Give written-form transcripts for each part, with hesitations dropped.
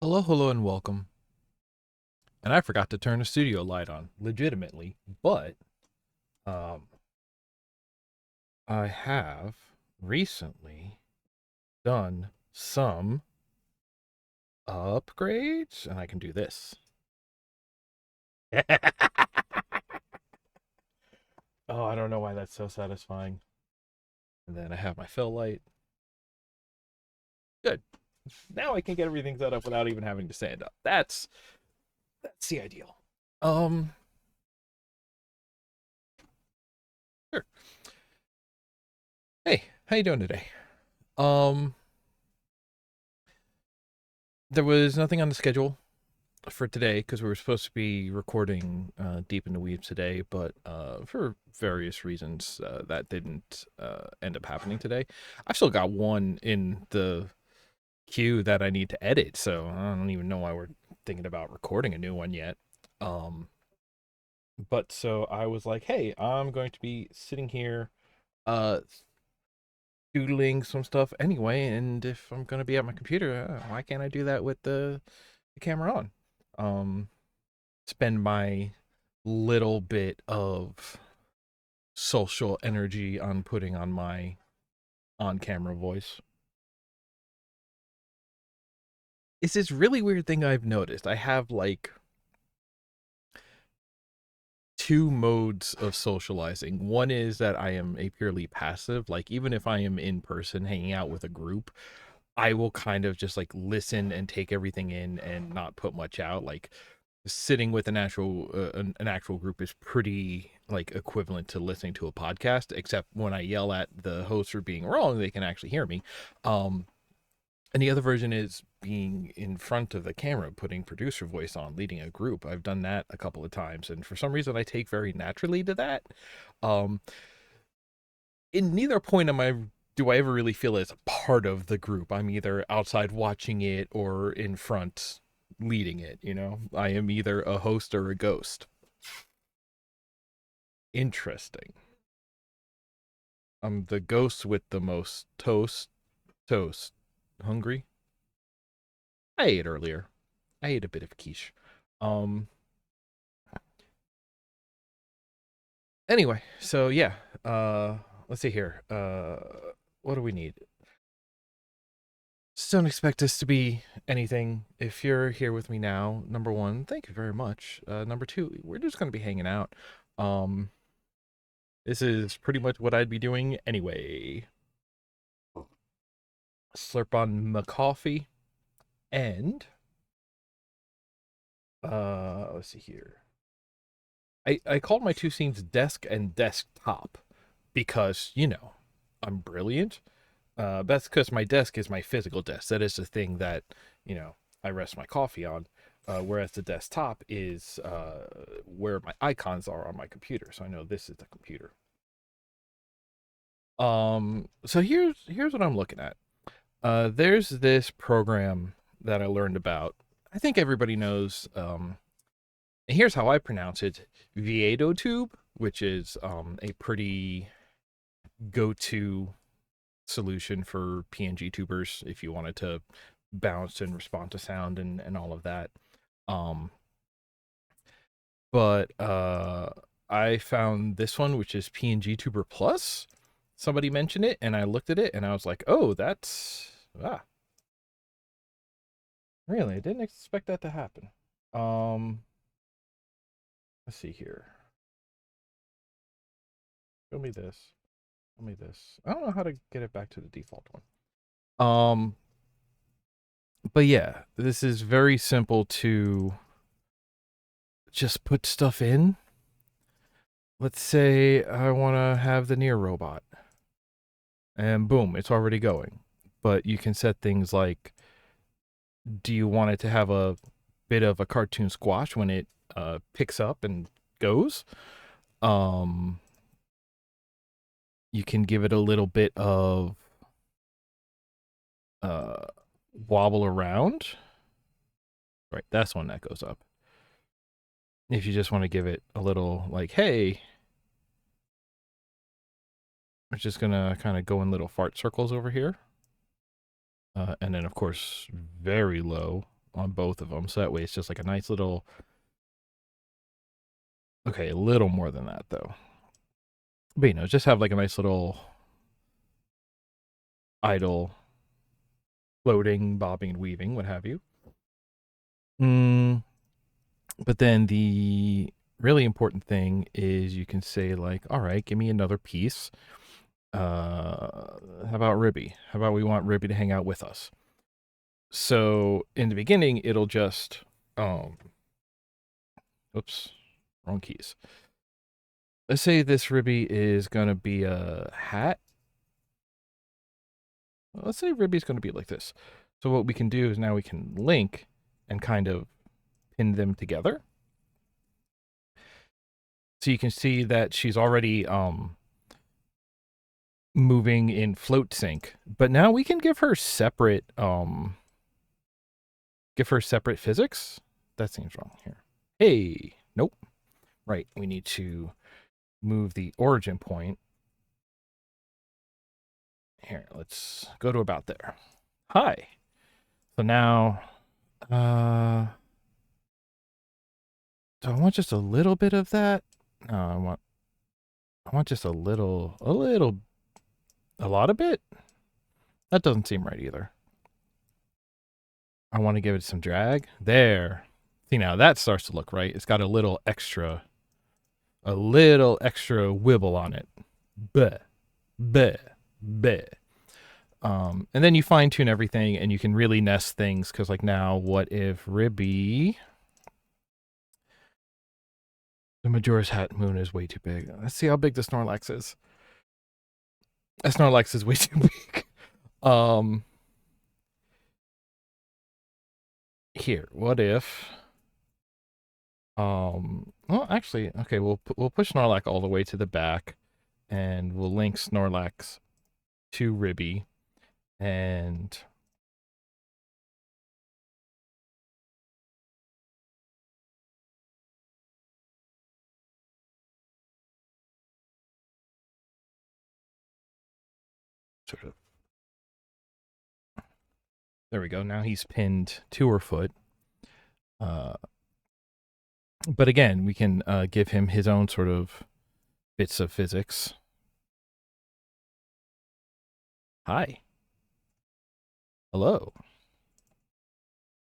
Hello, and welcome. And I forgot to turn the studio light on, legitimately, but um, I have recently done some upgrades, and I can do this. Oh, I don't know why that's so satisfying. And then I have my fill light. Good. Now I can get everything set up without even having to stand up. That's the ideal. Um, sure. Hey, how you doing today? Um, there was nothing on the schedule for today because we were supposed to be recording deep in the weeds today, but for various reasons that didn't end up happening today. I've still got one in the queue that I need to edit, so I don't even know why we're thinking about recording a new one yet. Um, but so I was like, hey, I'm going to be sitting here uh doodling some stuff anyway, and if I'm going to be at my computer, why can't I do that with the camera on? Um, spend my little bit of social energy on putting on my on camera voice. It's this really weird thing I've noticed. I have like two modes of socializing. One is that I am a purely passive, like even if I am in person hanging out with a group, I will kind of just like listen and take everything in and not put much out. Like sitting with an actual group is pretty like equivalent to listening to a podcast, except when I yell at the host for being wrong, they can actually hear me. um and the other version is being in front of the camera, putting producer voice on, leading a group. I've done that a couple of times, and for some reason I take very naturally to that. um in neither point am I do I ever really feel as a part of the group. I'm either outside watching it or in front leading it, you know? I am either a host or a ghost. Interesting. I'm the ghost with the most toast. Hungry? I ate earlier. I ate a bit of quiche. Um anyway, so yeah. Let's see here. What do we need? Just don't expect this to be anything. If you're here with me now, number one, thank you very much. Number two, we're just gonna be hanging out. Um, this is pretty much what I'd be doing anyway. Slurp on my coffee and let's see here. I called my two scenes desk and desktop because, I'm brilliant. That's because my desk is my physical desk. That is the thing that, I rest my coffee on. Whereas the desktop is where my icons are on my computer. So I know this is the computer. So here's what I'm looking at. There's this program that I learned about. I think everybody knows. And here's how I pronounce it: ViedoTube, which is a pretty go-to solution for PNGTubers if you wanted to bounce and respond to sound and all of that. Um, but I found this one, which is PNGTuber Plus. Somebody mentioned it, and I looked at it, and I was like, "Oh, that's really. I didn't expect that to happen." Um, let's see here. Show me this. Show me this. I don't know how to get it back to the default one. Um, but yeah, this is very simple to just put stuff in. Let's say I want to have the near robot, and boom, it's already going. But you can set things like, do you want it to have a bit of a cartoon squash when it picks up and goes? Um, you can give it a little bit of uh, wobble around. Right, that's one that goes up. If you just want to give it a little, like, hey, we're just gonna kind of go in little fart circles over here. And then, of course, very low on both of them. So that way it's just like a nice little, okay, a little more than that, though. But, just have like a nice little idle floating, bobbing, and weaving, what have you. But then the really important thing is you can say, like, all right, give me another piece. How about Ribby? How about we want Ribby to hang out with us? So in the beginning, it'll just, oops, wrong keys. Let's say this Ribby is going to be a hat. Let's say Ribby's going to be like this. So what we can do is now we can link and kind of pin them together. So you can see that she's already moving in float sync, but now we can give her separate physics. That seems wrong here. Hey, nope. Right, we need to move the origin point. Here, let's go to about there. Hi. So now, do I want just a little bit of that? No, I want just a lot of it? That doesn't seem right either. I want to give it some drag. There. See, now that starts to look right. It's got a little extra wibble on it. Bleh, bleh, bleh. And then you fine tune everything and you can really nest things because, like, now, what if Ribby? The Majora's Hat moon is way too big. Let's see how big the Snorlax is. The Snorlax is way too big. Here, what if? Well, actually, okay, we'll push Snorlax all the way to the back, and we'll link Snorlax to Ribby, and sort of. There we go. Now he's pinned to her foot. But again, we can give him his own sort of bits of physics. Hi. Hello.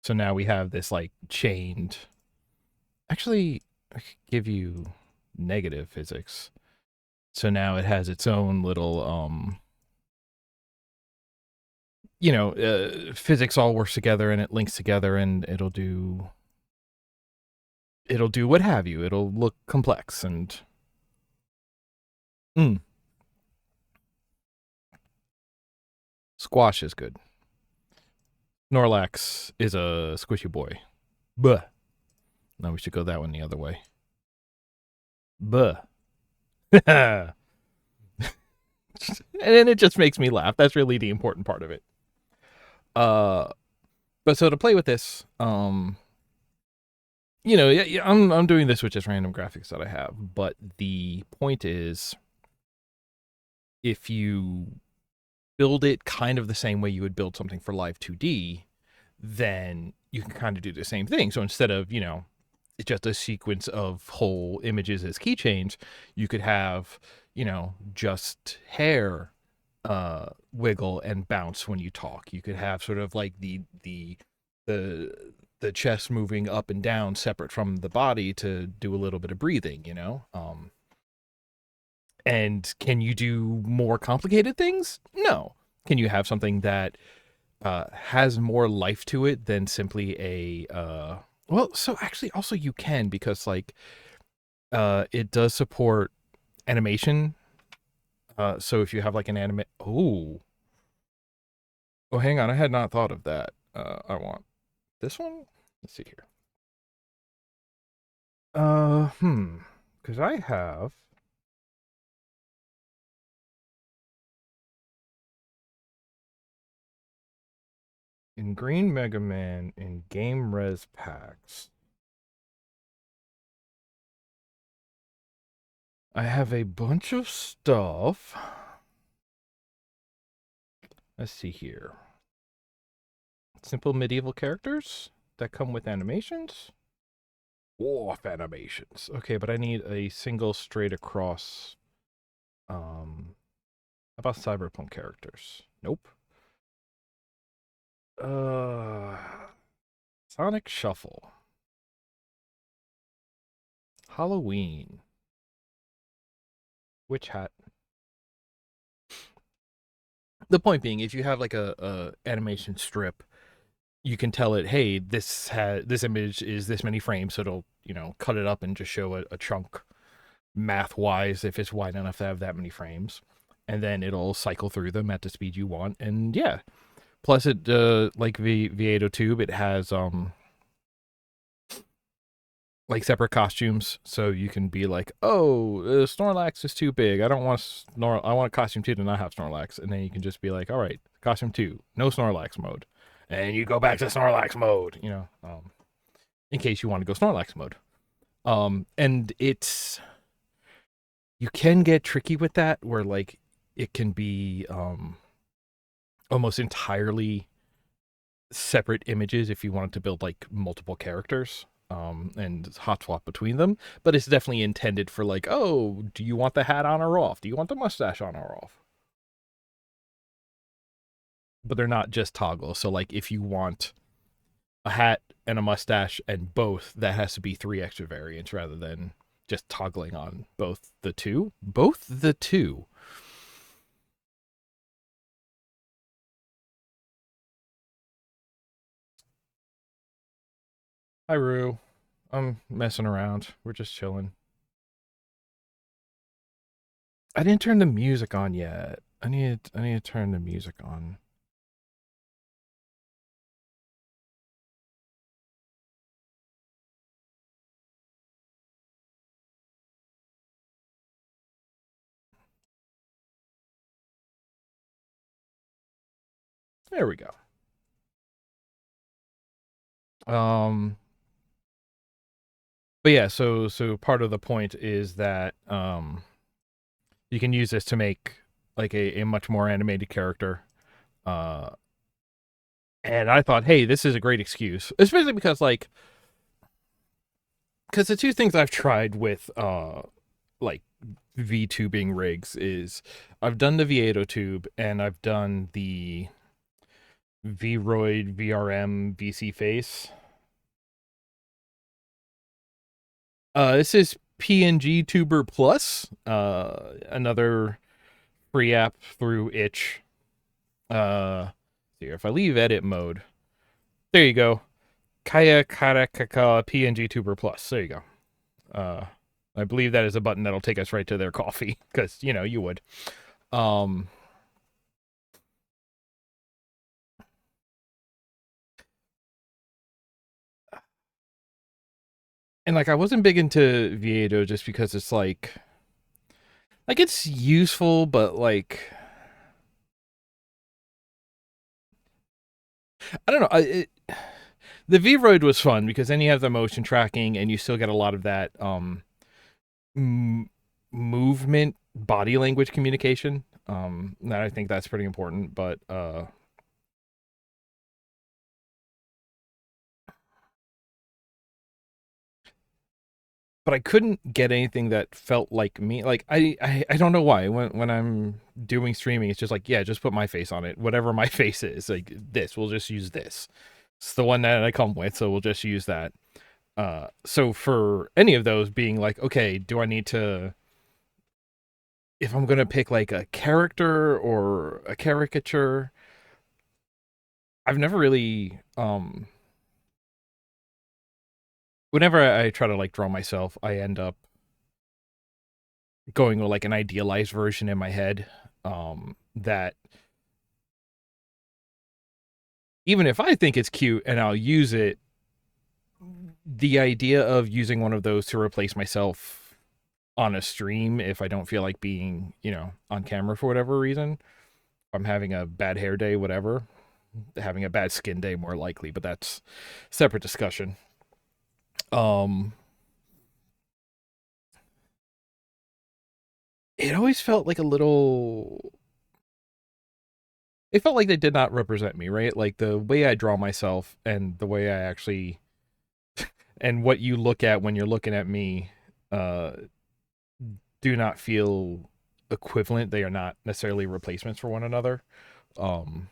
So now we have this, like, chained. Actually, I could give you negative physics. So now it has its own little, physics all works together and it links together and it'll do what have you. It'll look complex and squash is good. Snorlax is a squishy boy. Buh. No, we should go that one the other way. Buh. And then it just makes me laugh. That's really the important part of it. But so to play with this, I'm doing this with just random graphics that I have, but the point is, if you build it kind of the same way you would build something for Live 2D, then you can kind of do the same thing. So instead of, it's just a sequence of whole images as keychains, you could have, just hair wiggle and bounce when you talk. You could have sort of like the chest moving up and down separate from the body to do a little bit of breathing, and can you do more complicated things? No. Can you have something that has more life to it than simply a well, so actually also you can, because, like, it does support animation. So if you have like an anime, oh, hang on, I had not thought of that. I want this one. Let's see here. Because I have in Green Mega Man in Game Res packs. I have a bunch of stuff. Let's see here. Simple medieval characters that come with animations. Off animations. Okay, but I need a single straight across. How about cyberpunk characters? Nope. Uh, Sonic Shuffle. Halloween. Witch Hat. The point being, if you have like a animation strip, you can tell it, hey, this image is this many frames, so it'll cut it up and just show a chunk math wise if it's wide enough to have that many frames, and then it'll cycle through them at the speed you want. And yeah, plus it like V8Tube, it has like separate costumes, so you can be like, oh, Snorlax is too big, I don't want I want costume 2 to not have Snorlax, and then you can just be like, all right, costume 2, no Snorlax mode, and you go back to Snorlax mode, in case you want to go Snorlax mode. And it's, you can get tricky with that, where like it can be almost entirely separate images if you wanted to build like multiple characters and hot swap between them. But it's definitely intended for like, oh, do you want the hat on or off? Do you want the mustache on or off? But they're not just toggle. So like if you want a hat and a mustache and both, that has to be 3 extra variants rather than just toggling on both the two. Both the two. Hi, Rue. I'm messing around. We're just chilling. I didn't turn the music on yet. I need to turn the music on. There we go. But yeah, so part of the point is that you can use this to make like a much more animated character. Uh and I thought, hey, this is a great excuse, especially because like, because the two things I've tried with like VTubing rigs is I've done the V8 tube and I've done the Vroid VRM VC face. This is PNGTuber Plus, another free app through itch. Here, if I leave edit mode, there you go. Kaya Karakaka PNGTuber Plus. There you go. I believe that is a button that'll take us right to their coffee, because you would. And like I wasn't big into Viedo just because it's like it's useful, but like I don't know. The Vroid was fun because then you have the motion tracking and you still get a lot of that movement, body language communication. That I think that's pretty important, but I couldn't get anything that felt like me. Like I don't know why. When I'm doing streaming, it's just like, yeah, just put my face on it. Whatever my face is, like this, we'll just use this. It's the one that I come with, so we'll just use that. So for any of those being like, okay, do I need to, if I'm gonna pick like a character or a caricature, I've never really whenever I try to like draw myself, I end up going with like an idealized version in my head. That even if I think it's cute and I'll use it, the idea of using one of those to replace myself on a stream, if I don't feel like being, on camera for whatever reason, if I'm having a bad hair day, whatever, having a bad skin day more likely, but that's separate discussion. It always felt like a little, it felt like they did not represent me, right? Like the way I draw myself and the way I actually and what you look at when you're looking at me uh do not feel equivalent. They are not necessarily replacements for one another. Um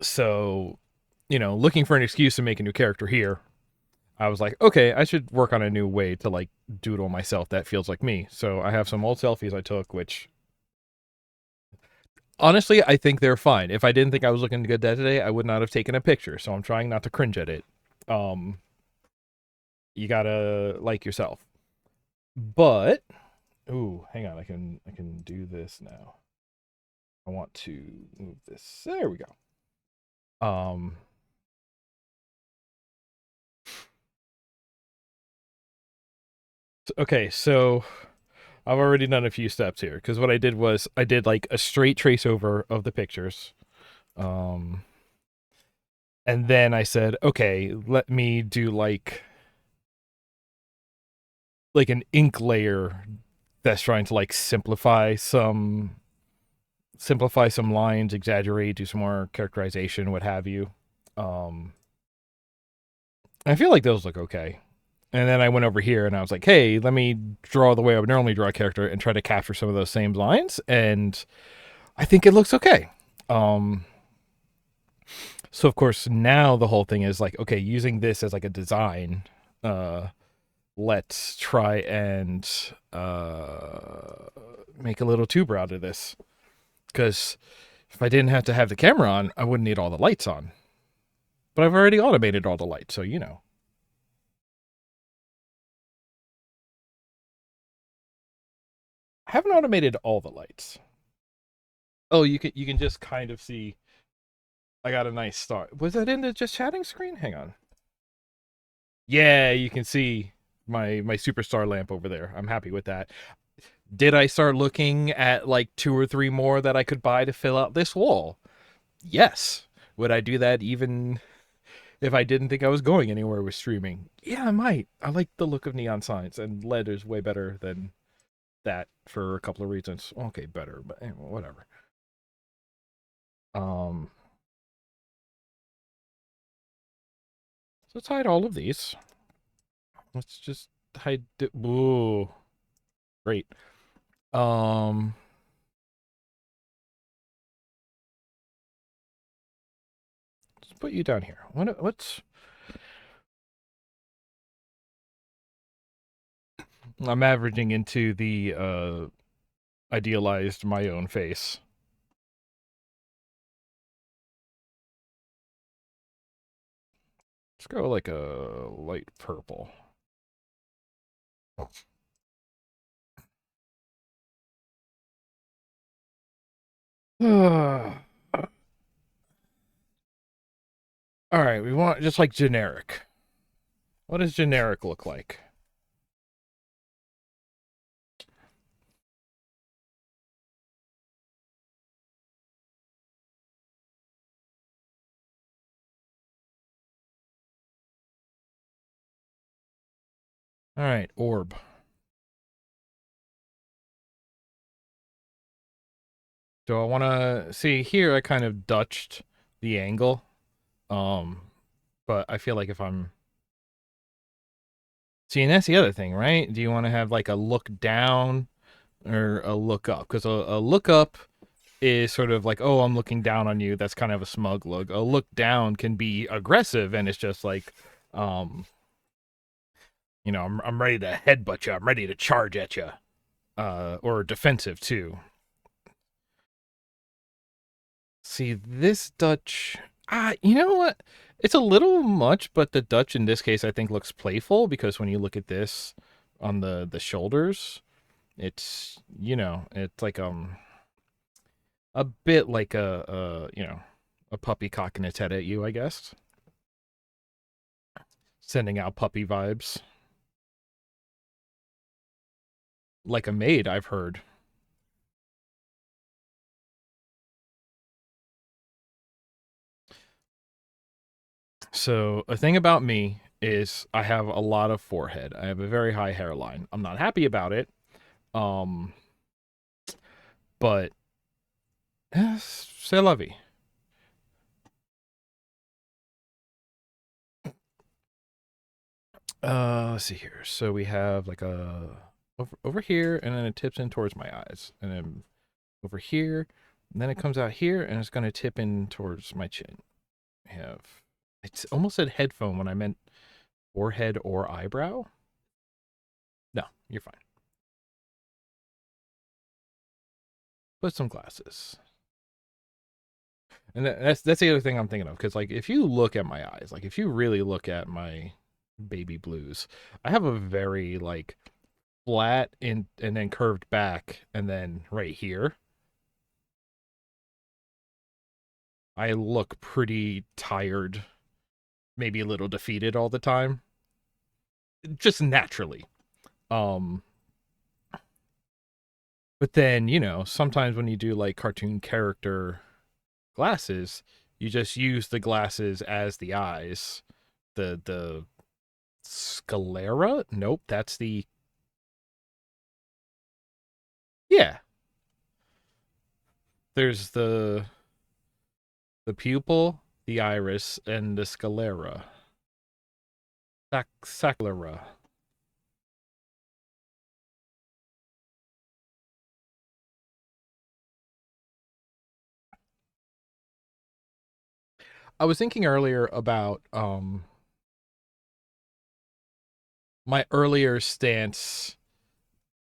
so, looking for an excuse to make a new character here, I was like, okay, I should work on a new way to like doodle myself that feels like me. So I have some old selfies I took, which honestly, I think they're fine. If I didn't think I was looking good that day, I would not have taken a picture. So I'm trying not to cringe at it. Um, you gotta like yourself. But ooh, hang on, I can do this now. I want to move this. There we go. Um, okay, so I've already done a few steps here because what I did was I did like a straight trace over of the pictures. Um, and then I said, okay, let me do like an ink layer that's trying to like simplify some lines, exaggerate, do some more characterization, what have you. Um, I feel like those look okay. And then I went over here and I was like, hey, let me draw the way I would normally draw a character and try to capture some of those same lines. And I think it looks okay. Um, so of course now the whole thing is like, okay, using this as like a design, uh, let's try and make a little tuber out of this. Because if I didn't have to have the camera on, I wouldn't need all the lights on. But I've already automated all the lights, so I haven't automated all the lights. Oh, you can just kind of see I got a nice start. Was that in the just chatting screen? Hang on. Yeah, you can see my superstar lamp over there. I'm happy with that. Did I start looking at like two or three more that I could buy to fill out this wall? Yes. Would I do that even if I didn't think I was going anywhere with streaming? Yeah, I might. I like the look of neon signs, and LED is way better than that for a couple of reasons. Okay, better, but anyway, whatever. Um, so let's hide all of these. Let's just hide. Ooh, great. Um, let's put you down here. What's? I'm averaging into the idealized my own face. Let's go like a light purple. All right, we want just like generic. What does generic look like? All right, orb. Do I want to see here? I kind of Dutched the angle. Um, but I feel like if I'm seeing that's the other thing, right? Do you want to have like a look down or a look up? Because a look up is sort of like, oh, I'm looking down on you. That's kind of a smug look. A look down can be aggressive, and it's just like, um, I'm ready to headbutt you. I'm ready to charge at you. Or defensive too. See this Dutch. You know what? It's a little much, but the Dutch in this case I think looks playful because when you look at this on the shoulders, it's like a bit like a puppy cocking its head at you, I guess. Sending out puppy vibes. Like a maid, I've heard. So, a thing about me is I have a lot of forehead. I have a very high hairline. I'm not happy about it. Um But c'est la vie. Let's see here. So we have like a over here, and then it tips in towards my eyes, and then over here, and then it comes out here, and it's gonna tip in towards my chin. I have it's almost said headphone when I meant forehead or eyebrow. No, you're fine. Put some glasses. And that's the other thing I'm thinking of, because like if you look at my eyes, like if you really look at my baby blues, I have a very like flat and then curved back, and then right here I look pretty tired, maybe a little defeated all the time, just naturally. Um, but then sometimes when you do like cartoon character glasses, you just use the glasses as the eyes. The sclera? Nope, that's the yeah. There's the pupil, the iris, and the sclera. Sclera. I was thinking earlier about my earlier stance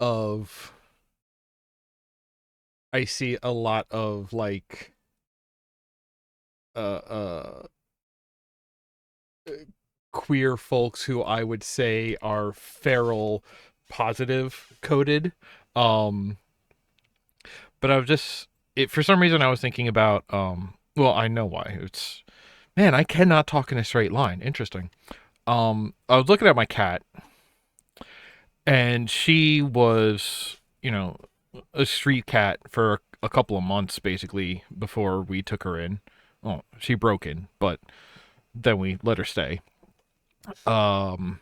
of I see a lot of like uh uh queer folks who I would say are feral positive coded. Um but I was just it for some reason I was thinking about well, I know why. It's man, I cannot talk in a straight line. Interesting. I was looking at my cat, and she was, a street cat for a couple of months basically before we took her in. Well, she broke in, but then we let her stay. Um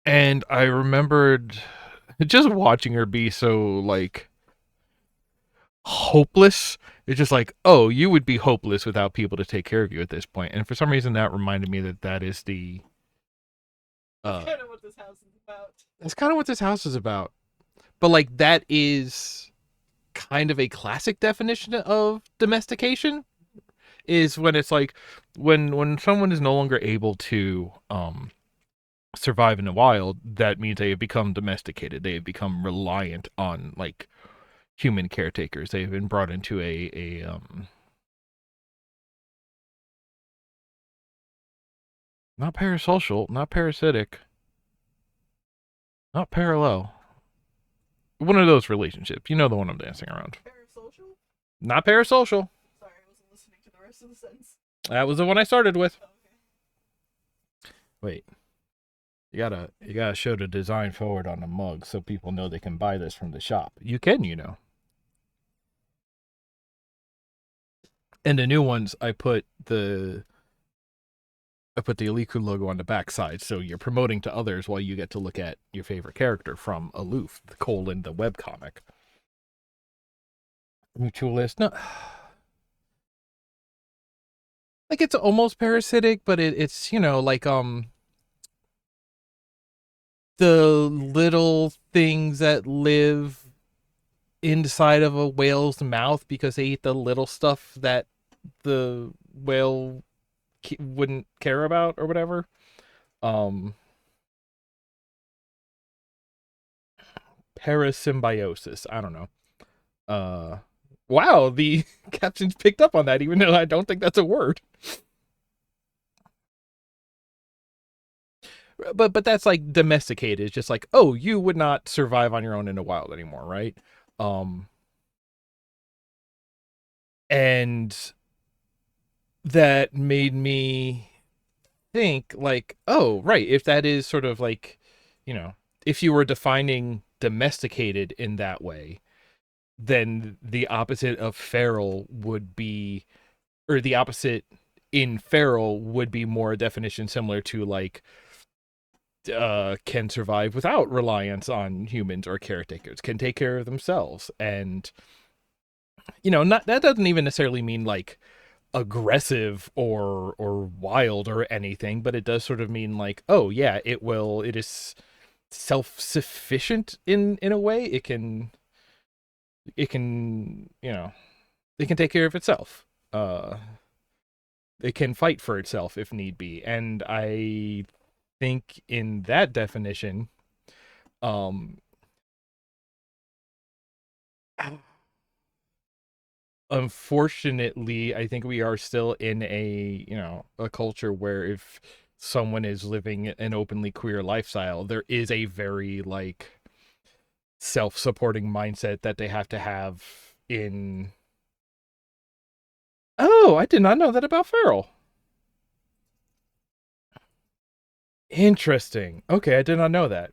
and I remembered just watching her be so like hopeless. It's just like, oh, you would be hopeless without people to take care of you at this point. And for some reason, that reminded me that is the. That's kind of what this house is about. That's kind of what this house is about. But like that is kind of a classic definition of domestication. Is when it's like when someone is no longer able to survive in the wild, that means they have become domesticated. They have become reliant on like human caretakers. They've been brought into a not parasocial, not parasitic, not parallel. One of those relationships. You know the one I'm dancing around. Parasocial? Not parasocial. Sorry, I wasn't listening to the rest of the sentence. That was the one I started with. Oh, okay. Wait. You gotta show the design forward on the mug so people know they can buy this from the shop. You can, And the new ones, I put the Aliku logo on the backside, so you're promoting to others while you get to look at your favorite character from Aloof, the webcomic. Mutualist, no, like it's almost parasitic, but it's like the little things that live inside of a whale's mouth because they eat the little stuff that the whale wouldn't care about or whatever. Um, Parasymbiosis. I don't know. Uh, wow, the captions picked up on that, even though I don't think that's a word. But that's like domesticated. It's just like, oh, you would not survive on your own in the wild anymore, right? Um, and that made me think like, oh, right, if that is sort of like, you know, if you were defining domesticated in that way, then the opposite of feral would be, or the opposite in feral would be more a definition similar to like can survive without reliance on humans or caretakers, can take care of themselves. And, not that doesn't even necessarily mean like aggressive or wild or anything, but it does sort of mean like, oh yeah, it is self-sufficient in a way. It can it can take care of itself. Uh it can fight for itself if need be. And I think in that definition, um unfortunately, I think we are still in a culture where if someone is living an openly queer lifestyle, there is a very like self-supporting mindset that they have to have in. Oh, I did not know that about Farrell. Interesting. Okay, I did not know that.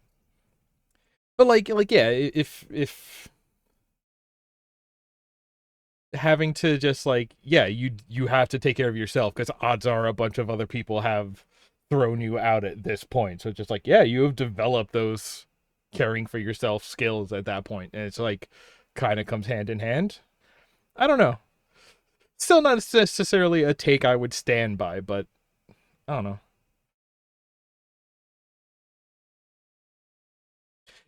But like yeah, if having to just like, yeah, you have to take care of yourself because odds are a bunch of other people have thrown you out at this point. So it's just like, yeah, you have developed those caring for yourself skills at that point, and it's like kind of comes hand in hand. I don't know. Still not necessarily a take I would stand by, but I don't know.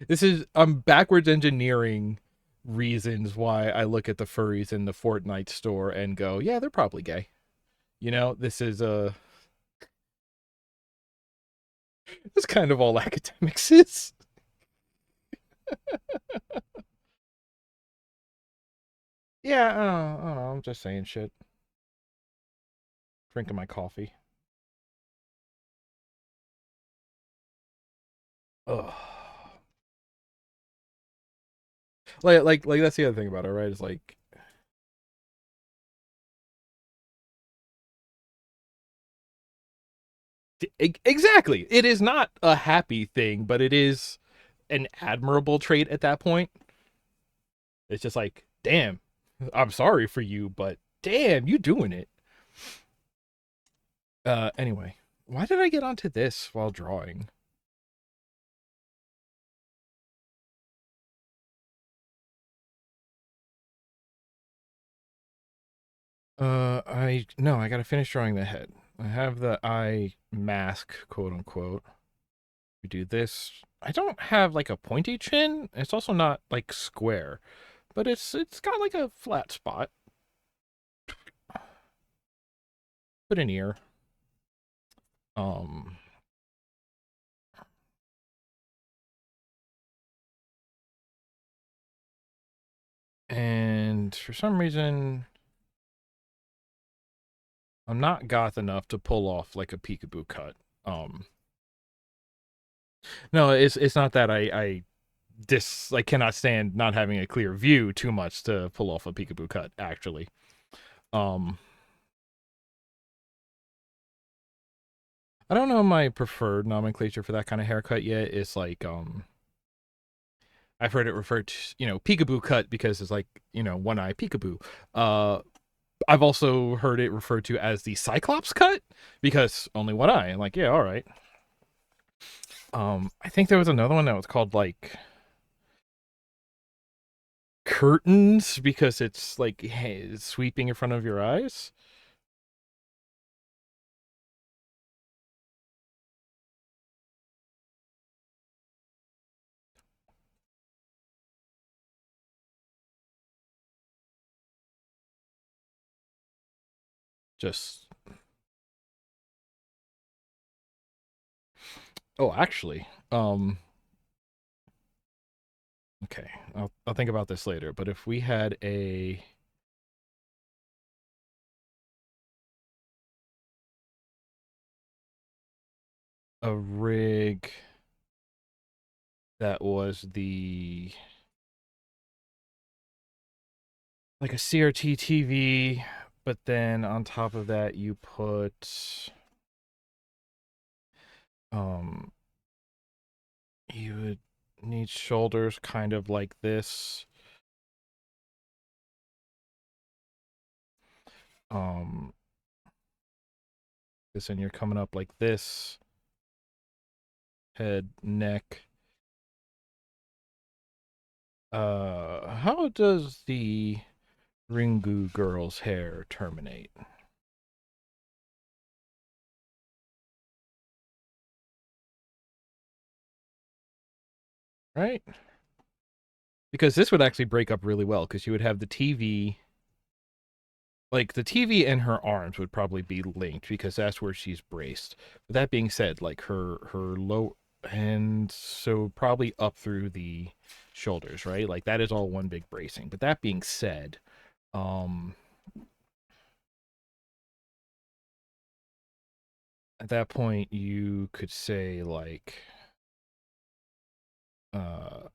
This is I'm backwards engineering reasons why I look at the furries in the Fortnite store and go, yeah, they're probably gay. This is that's kind of all academics is. Yeah, I don't know. I'm just saying shit. Drinking my coffee. Ugh. Like that's the other thing about it, right? It's like exactly. It is not a happy thing, but it is an admirable trait at that point. It's just like, damn, I'm sorry for you, but damn, you doing it. Anyway, why did I get onto this while drawing? I no, I gotta finish drawing the head. I have the eye mask, quote unquote. We do this. I don't have like a pointy chin. It's also not like square, but it's got like a flat spot. Put an ear. Um, and for some reason, I'm not goth enough to pull off like a peekaboo cut. Um, no, it's not that I like cannot stand not having a clear view too much to pull off a peekaboo cut. Actually, um, I don't know my preferred nomenclature for that kind of haircut yet. It's like I've heard it referred to, peekaboo cut because it's like, one eye peekaboo. Uh, I've also heard it referred to as the Cyclops cut because only one eye. And like, yeah, all right. I think there was another one that was called like curtains because it's like hey, sweeping in front of your eyes. Just oh, actually, okay, I'll think about this later. But if we had a rig that was the like a CRT TV, but then on top of that you put um you would need shoulders kind of like this. Um this and you're coming up like this. head, neck. How does the Ringu girl's hair terminate? Right? Because this would actually break up really well because you would have the TV, like the TV and her arms would probably be linked because that's where she's braced. But that being said, like her low, and so probably up through the shoulders, right? Like that is all one big bracing. But that being said, um at that point you could say like uh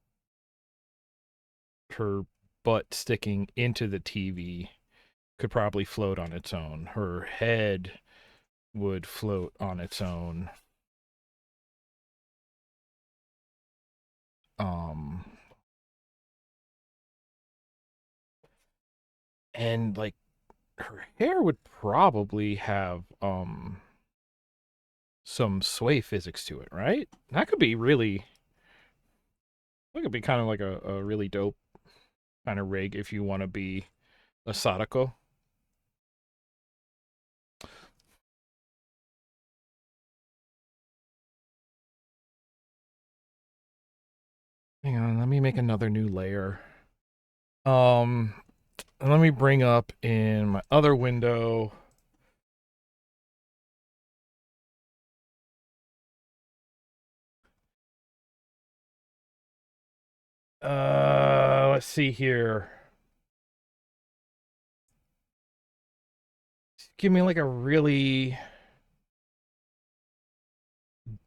her butt sticking into the TV could probably float on its own. Her head would float on its own. Um and like her hair would probably have some sway physics to it, right? That could be really, that could be kind of like a really dope kind of rig if you want to be a Sadako. Hang on, let me make another new layer. Um, Let me bring up in my other window. Let's see here. Give me like a really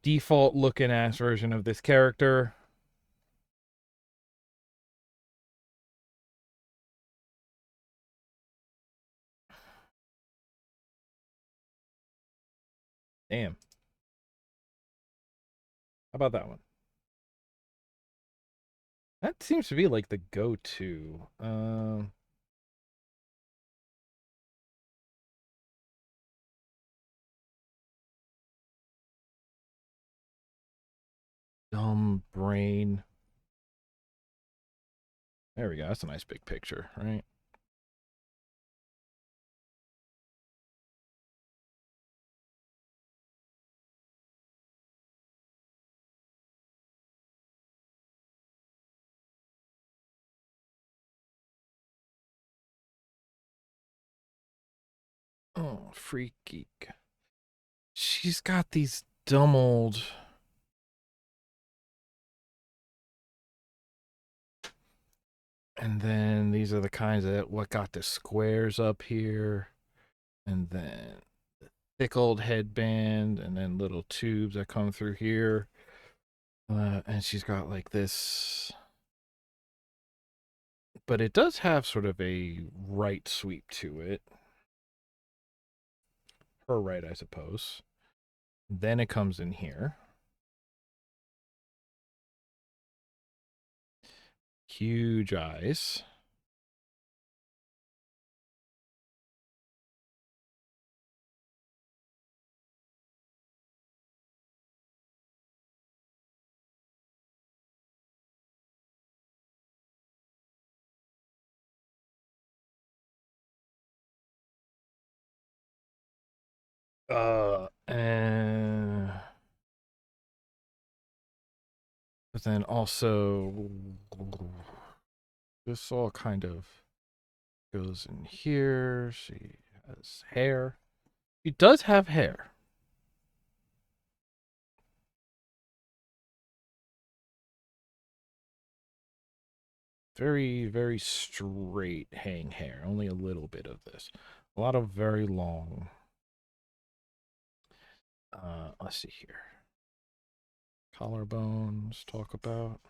default looking ass version of this character. Damn. How about that one? That seems to be like the go-to. Dumb brain. There we go. That's a nice big picture, right? Oh, freak geek. She's got these dumb old. And then these are the kinds of what got the squares up here. And then thick old headband. And then little tubes that come through here. And she's got like this. But it does have sort of a right sweep to it. Her right, I suppose. Then it comes in here. Huge eyes. And but then also this all kind of goes in here. She has hair. She does have hair. Very, very straight hang hair. Only a little bit of this. A lot of very long. Let's see here. Collarbones, talk about.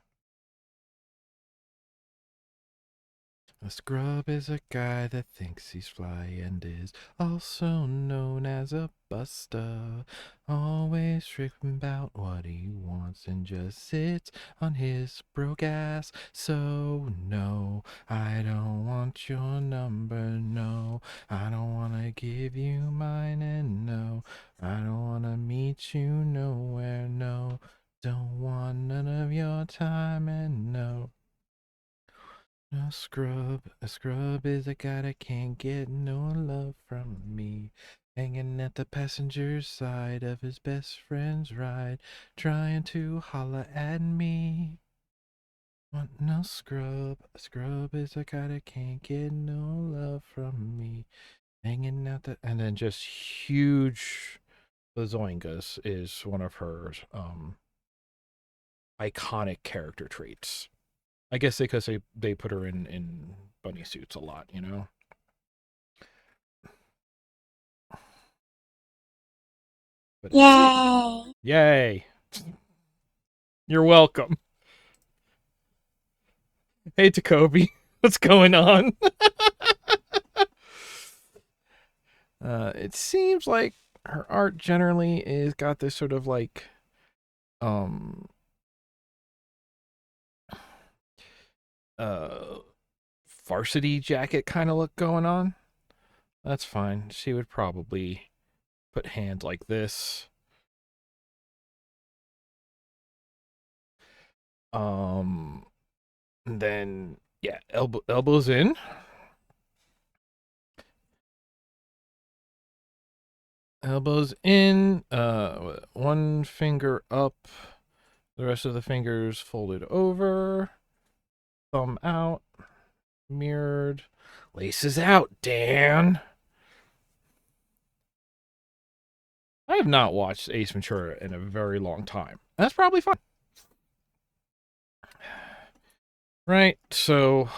A scrub is a guy that thinks he's fly and is also known as a buster. Always tripping about what he wants and just sits on his broke ass. So no, I don't want your number, no. I don't wanna give you mine, and no, I don't wanna meet you nowhere, no. Don't A scrub is a guy that can't get no love from me. Hanging at the passenger side of his best friend's ride, trying to holla at me. Want no scrub. A scrub is a guy that can't get no love from me. Hanging out the. And then just huge. The Zoingas is one of her iconic character traits. I guess because they put her in bunny suits a lot, you know? But Yay! yay. You're welcome. Hey, Takobi. What's going on? It seems like her art generally is got this sort of like um uh varsity jacket kind of look going on. That's fine. She would probably put hands like this. Um then yeah, elbows in. Elbows in, one finger up, the rest of the fingers folded over, thumb out, mirrored. Laces out, Dan. I have not watched Ace Ventura in a very long time. That's probably fine. Right, so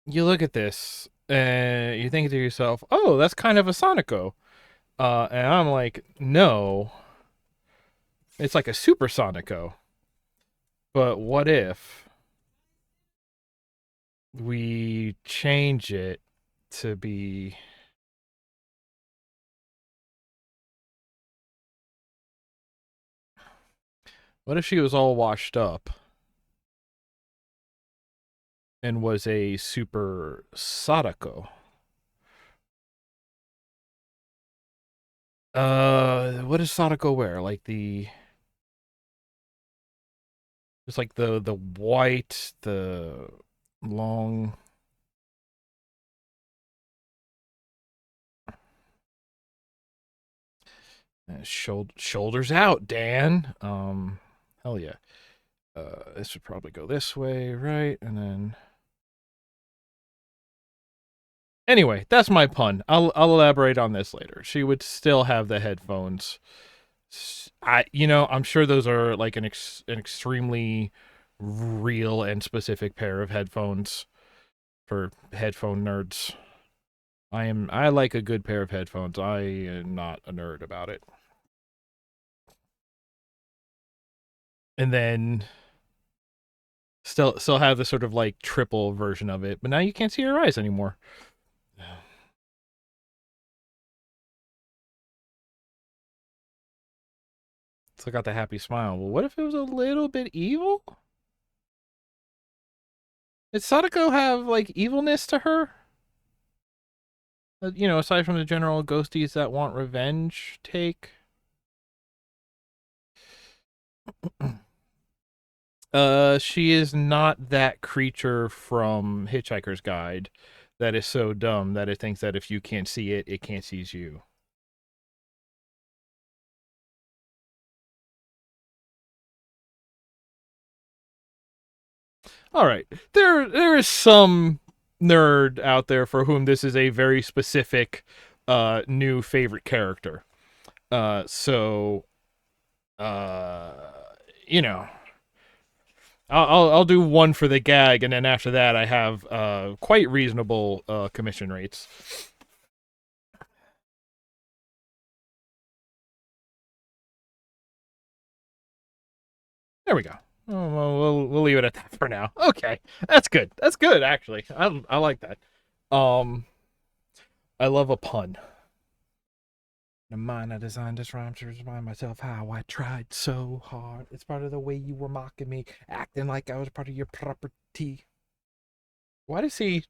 you look at this and you think to yourself, oh, that's kind of a Sonico. And I'm like, no, it's like a Super Sonico. But what if we change it to be what if she was all washed up and was a super Sadako? What does Sadako wear? Like the just like the white, the long shoulders out, Dan. Hell yeah. This would probably go this way, right? And then anyway, that's my pun. I'll elaborate on this later. She would still have the headphones. I'm sure those are like an extremely real and specific pair of headphones for headphone nerds. I like a good pair of headphones. I am not a nerd about it. And then still have the sort of like triple version of it, but now you can't see her eyes anymore. Still got the happy smile. Well, what if it was a little bit evil? Did Sadako have like evilness to her? Aside from the general ghosties that want revenge take. She is not that creature from Hitchhiker's Guide that is so dumb that it thinks that if you can't see it, it can't seize you. All right, there is some nerd out there for whom this is a very specific, new favorite character. So, uh, you know, I'll do one for the gag, and then after that, I have quite reasonable commission rates. There we go. Oh, well, we'll leave it at that for now. Okay, that's good. That's good, actually. I like that. Um, I love a pun. In mind, I designed this rhyme to remind myself how I tried so hard. It's part of the way you were mocking me, acting like I was part of your property. Why does he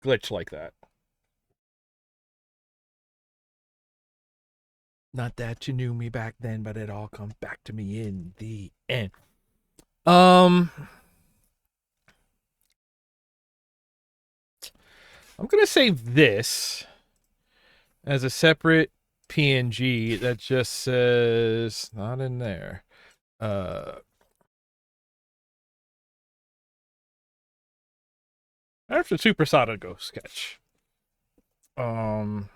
glitch like that? Not that you knew me back then, but it all comes back to me in the end. Um, I'm gonna save this as a separate PNG that just says not in there. After Super Sadako sketch. Now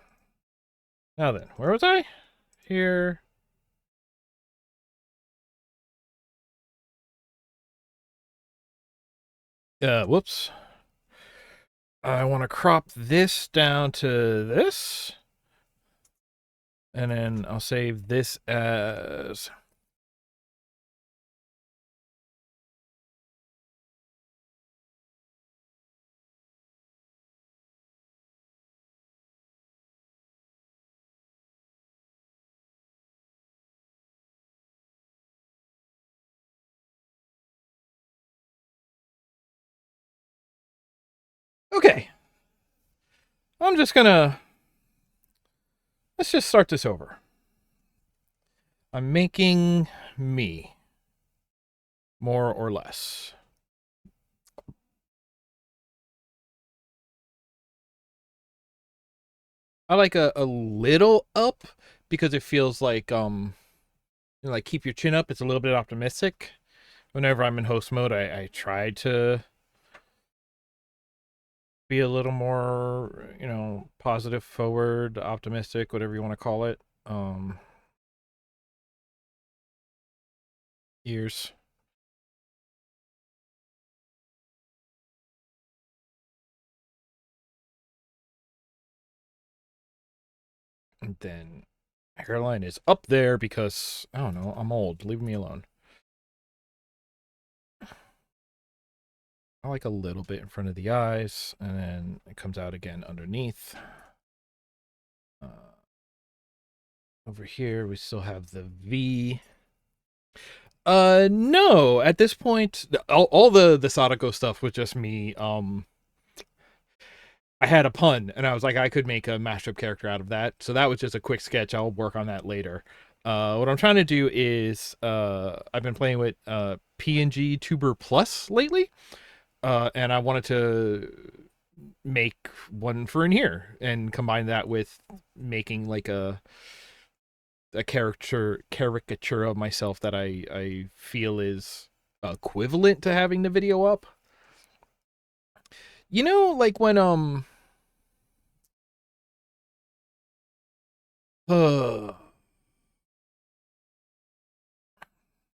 then, where was I? Here. Whoops. I want to crop this down to this. And then I'll save this as... Okay. I'm just gonna... Let's just start this over. I'm making me. More or less. I like a little up because it feels like like keep your chin up. It's a little bit optimistic. Whenever I'm in host mode, I try to be a little more, positive, forward, optimistic, whatever you want to call it. Ears. And then hairline is up there because, I don't know, I'm old. Leave me alone. I like a little bit in front of the eyes, and then it comes out again underneath. Over here, we still have the V. No. At this point, all the Sadako stuff was just me. I had a pun, and I was like, I could make a mashup character out of that. So that was just a quick sketch. I'll work on that later. What I'm trying to do is, I've been playing with PNGTuber Plus lately, and I wanted to make one for in here and combine that with making like a caricature of myself that I feel is equivalent to having the video up. Like when uh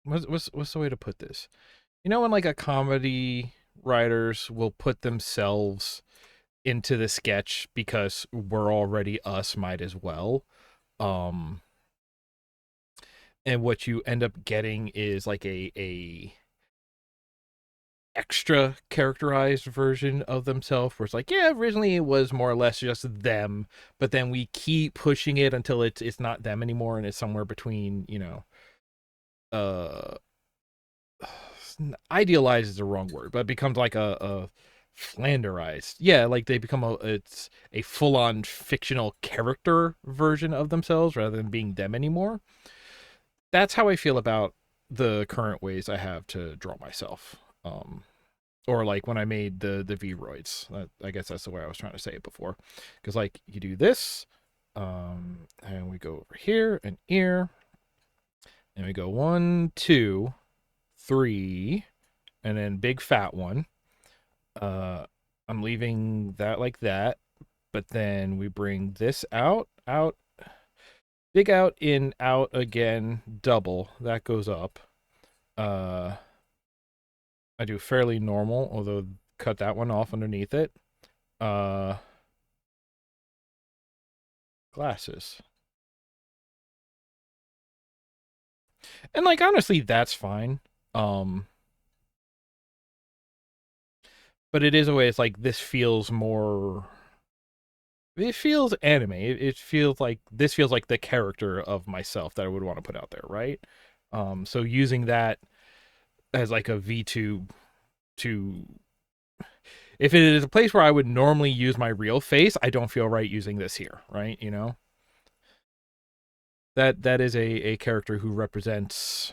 what's the way to put this? When like a comedy writers will put themselves into the sketch because we're already us, might as well. Um and what you end up getting is like a extra characterized version of themselves where it's like, yeah, originally it was more or less just them, but then we keep pushing it until it's not them anymore and it's somewhere between, uh idealized is the wrong word, but it becomes like a flanderized. Yeah, like they become it's a full-on fictional character version of themselves rather than being them anymore. That's how I feel about the current ways I have to draw myself. Or like when I made the V-roids. I guess that's the way I was trying to say it before. Because like you do this, and we go over here, an ear, and we go 1, 2, 3, and then big fat one. I'm leaving that like that, but then we bring this out, big out, in, out again, double. That goes up. I do fairly normal, although cut that one off underneath it. Glasses. And like honestly, that's fine. But it is a way it's like this feels more, it feels anime. It feels like this feels like the character of myself that I would want to put out there, right? So using that as like a V2 to, if it is a place where I would normally use my real face, I don't feel right using this here, right? That is a character who represents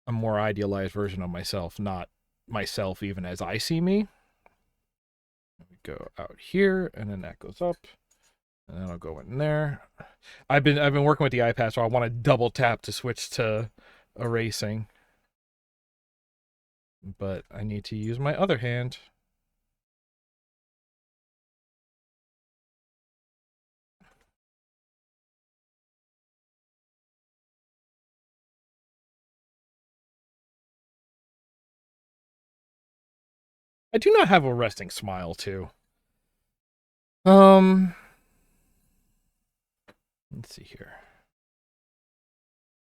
a more idealized version of myself, not myself even as I see me. We go out here, and then that goes up, and then I'll go in there. I've been working with the iPad, so I want to double tap to switch to erasing, but I need to use my other hand. I do not have a resting smile too. Let's see here.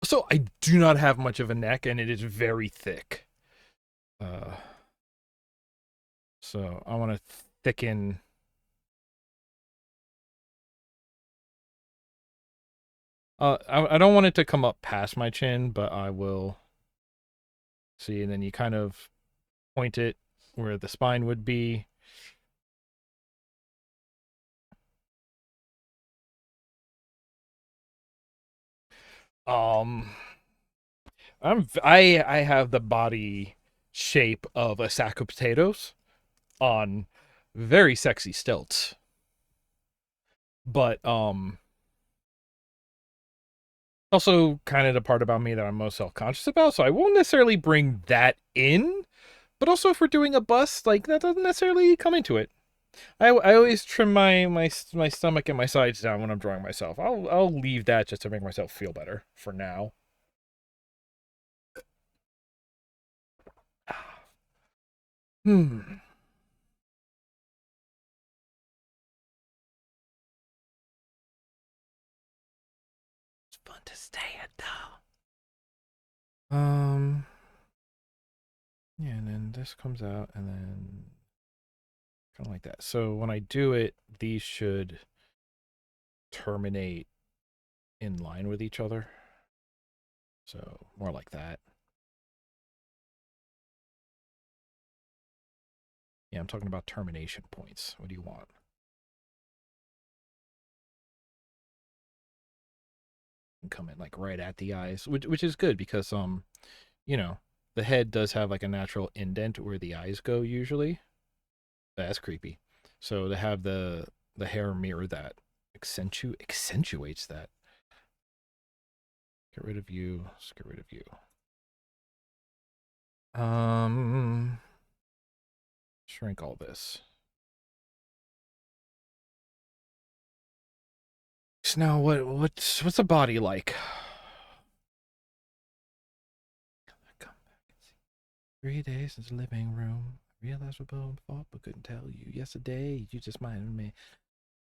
So I do not have much of a neck, and it is very thick. Uh, so I want to thicken. I don't want it to come up past my chin, but I will see. And then you kind of point it where the spine would be. Um, I have the body shape of a sack of potatoes on very sexy stilts, but also kind of the part about me that I'm most self-conscious about, so I won't necessarily bring that in. But also, if we're doing a bust, like that doesn't necessarily come into it. I always trim my stomach and my sides down when I'm drawing myself. I'll leave that just to make myself feel better for now. Hmm. It's fun to stay at though. Yeah, and then this comes out, and then kind of like that. So when I do it, these should terminate in line with each other. So more like that. Yeah, I'm talking about termination points. What do you want? And come in like right at the eyes, which is good because you know, the head does have like a natural indent where the eyes go usually. That's creepy. So to have the hair mirror that accentuates that. Get rid of you. Let's get rid of you. Um, Shrink all this. So now what's a body like? Come back and see. 3 days since the living room. I realized we're both fault, but couldn't tell you. Yesterday, you just minded me.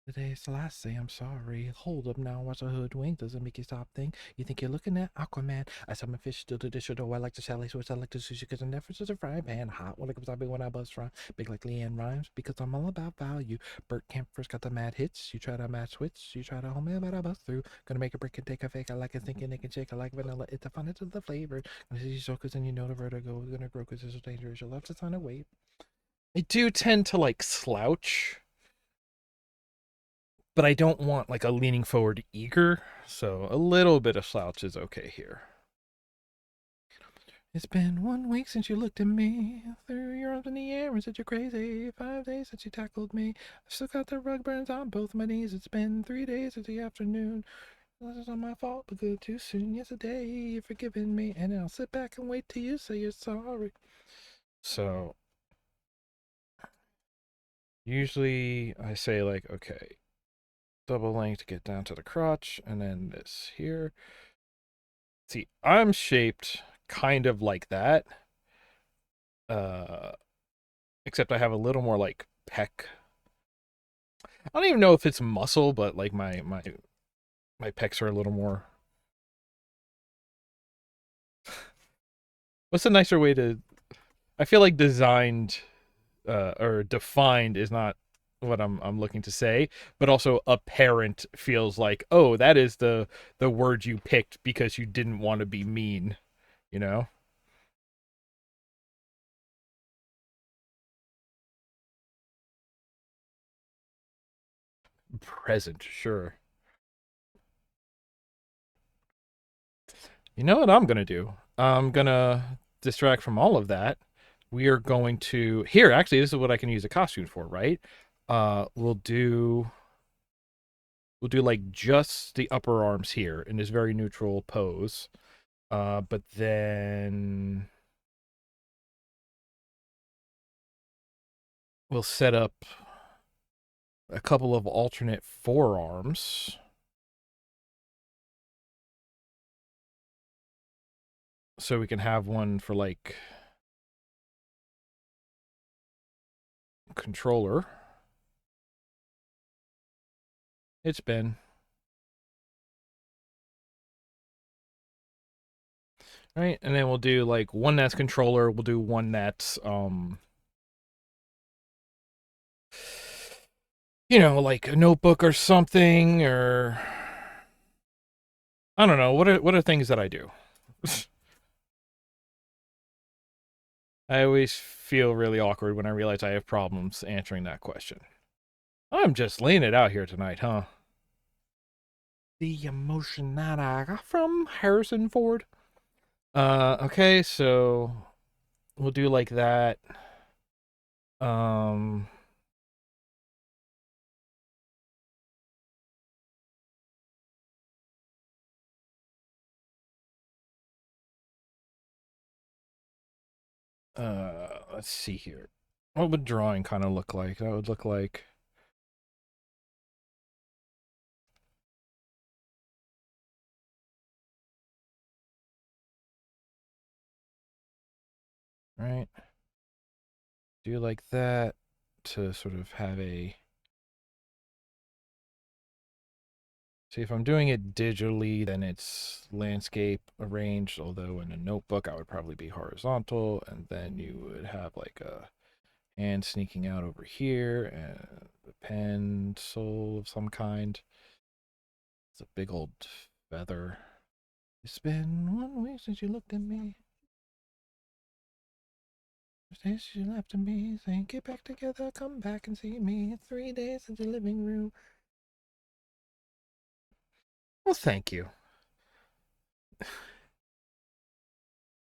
Today's the last day, I'm sorry. Hold up now, watch a hoodwink. Doesn't make you stop think. You think you're looking at Aquaman. I summon fish to the dish, though I like the chalet switch. I like the sushi because I'm never just a fry pan. Hot when it comes out big when I buzz from. Big like Leanne Rhymes because I'm all about value. Burt Camp first got the mad hits. You try to match switch. You try to home in, but I bust through. Gonna make a break and take a fake. I like it thinking it can shake. I like vanilla. It's a fun, it's the flavor. Gonna see you chokers and you know the vertigo is gonna grow because it's so dangerous. You'll have to sign a wave. I do tend to like slouch, but I don't want like a leaning forward eager, so a little bit of slouch is okay here. It's been 1 week since you looked at me, threw your arms in the air and said you're crazy. 5 days since you tackled me, I've still got the rug burns on both my knees. It's been 3 days since the afternoon. This is not my fault, but good too soon. Yesterday, you've forgiven me, and I'll sit back and wait till you say you're sorry. So, usually I say like, okay, double length to get down to the crotch, and then this here. See, I'm shaped kind of like that. Uh, Except I have a little more like pec. I don't even know if it's muscle, but like my pecs are a little more. What's a nicer way to? I feel like designed or defined is not what I'm looking to say, but also apparent feels like, oh, that is the word you picked because you didn't want to be mean, you know? Present, sure. You know what I'm gonna do? I'm gonna distract from all of that. We are going to here. Actually, this is what I can use a costume for, right? We'll do like just the upper arms here in this very neutral pose. But then we'll set up a couple of alternate forearms. So we can have one for like controller. It's been. Right? And then we'll do like one that's controller, we'll do one that's like a notebook or something, or I don't know. What are things that I do? I always feel really awkward when I realize I have problems answering that question. I'm just laying it out here tonight, huh? The emotion that I got from Harrison Ford. Okay, so we'll do like that. Um, let's see here. What would drawing kind of look like? That would look like right. Do like that to sort of have a. See, if I'm doing it digitally, then it's landscape arranged, although in a notebook, I would probably be horizontal, and then you would have like a hand sneaking out over here, and a pencil of some kind. It's a big old feather. It's been 1 week since you looked at me. Since you left me, saying get back together, come back and see me. 3 days in the living room. Well, thank you.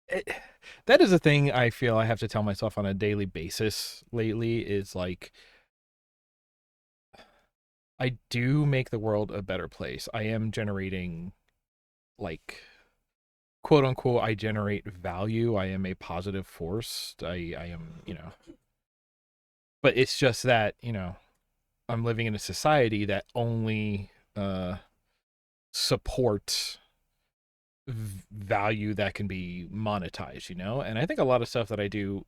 It, that is a thing I feel I have to tell myself on a daily basis lately is like I do make the world a better place. I am generating like quote unquote I generate value. I am a positive force. I am, but it's just that, I'm living in a society that only supports value that can be monetized, and I think a lot of stuff that I do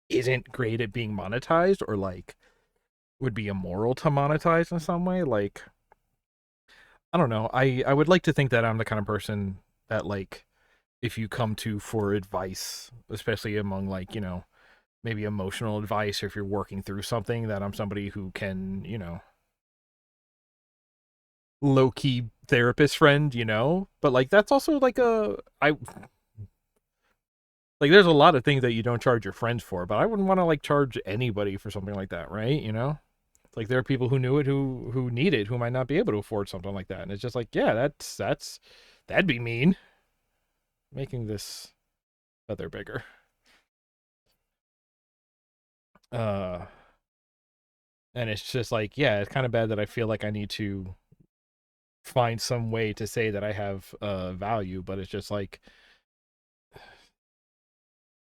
isn't great at being monetized or like would be immoral to monetize in some way. Like, I don't know. I would like to think that I'm the kind of person that like if you come to for advice, especially among like, maybe emotional advice or if you're working through something, that I'm somebody who can, low key therapist friend, But like that's also like I like there's a lot of things that you don't charge your friends for, but I wouldn't want to like charge anybody for something like that, right? It's like there are people who knew it who need it who might not be able to afford something like that, and it's just like yeah, that'd be mean. Making this feather bigger. Uh, and it's just like yeah, it's kind of bad that I feel like I need to find some way to say that I have value, but it's just like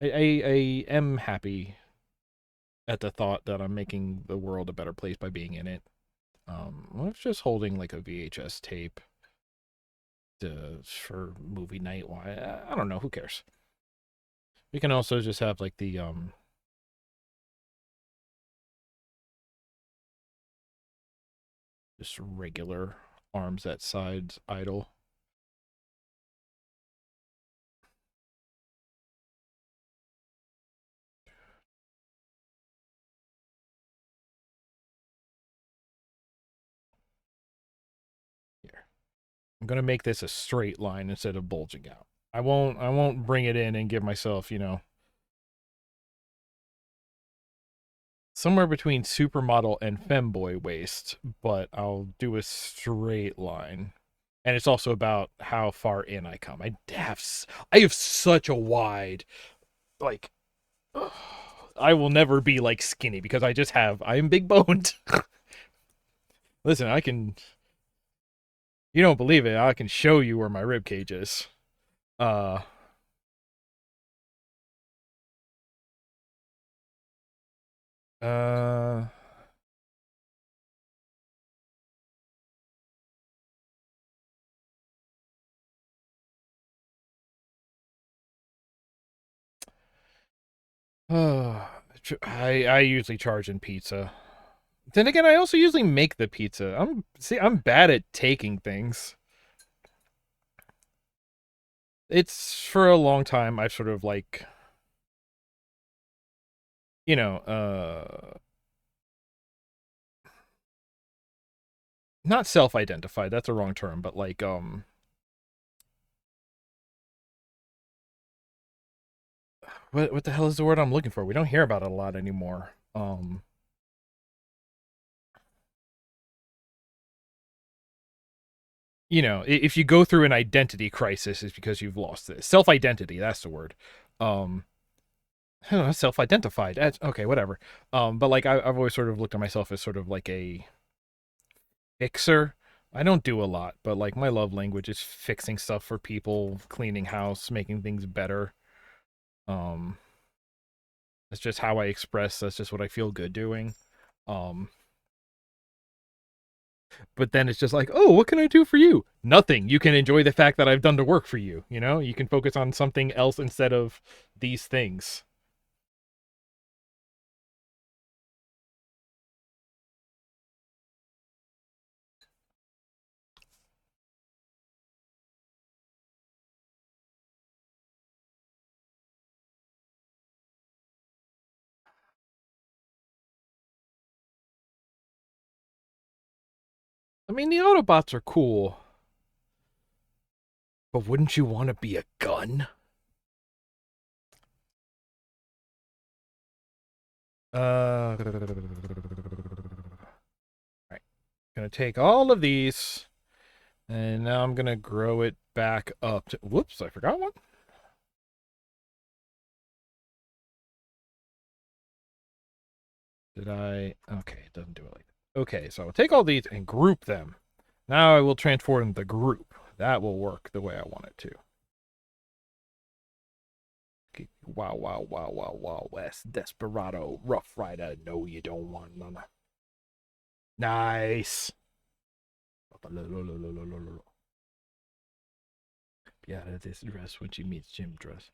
I am happy at the thought that I'm making the world a better place by being in it. I was just holding like a VHS tape for movie night. Why? I don't know. Who cares? We can also just have like the just regular arms at sides idle. Here, I'm gonna make this a straight line instead of bulging out. I won't bring it in and give myself somewhere between supermodel and femboy waist, but I'll do a straight line. And it's also about how far in I come. I have such a wide, like, I will never be like skinny because I am big boned. Listen, you don't believe it, I can show you where my rib cage is. Uh, uh, I usually charge in pizza. Then again, I also usually make the pizza. I'm bad at taking things. It's for a long time I've sort of like, you know, not self-identified, that's a wrong term, but like what the hell is the word I'm looking for? We don't hear about it a lot anymore. If you go through an identity crisis, it's because you've lost this self-identity. That's the word. Um, I don't know, self-identified. Okay, whatever. But like I've always sort of looked at myself as sort of like a fixer. I don't do a lot, but like my love language is fixing stuff for people, cleaning house, making things better. Um, that's just how I express. That's just what I feel good doing. Um, but then it's just like, oh, what can I do for you? Nothing. You can enjoy the fact that I've done the work for you. You can focus on something else instead of these things. I mean, the Autobots are cool, but wouldn't you want to be a gun? All right. Gonna take all of these, and now I'm gonna grow it back up to. Whoops, I forgot one. Did I? Okay, it doesn't do it like that. Okay, so I'll take all these and group them. Now I will transform the group. That will work the way I want it to. Okay. Wow, wow, wow, wow, wow, West. Desperado, Rough Rider. No, you don't want none. Nice. Be out of this dress when she meets Jim Dress.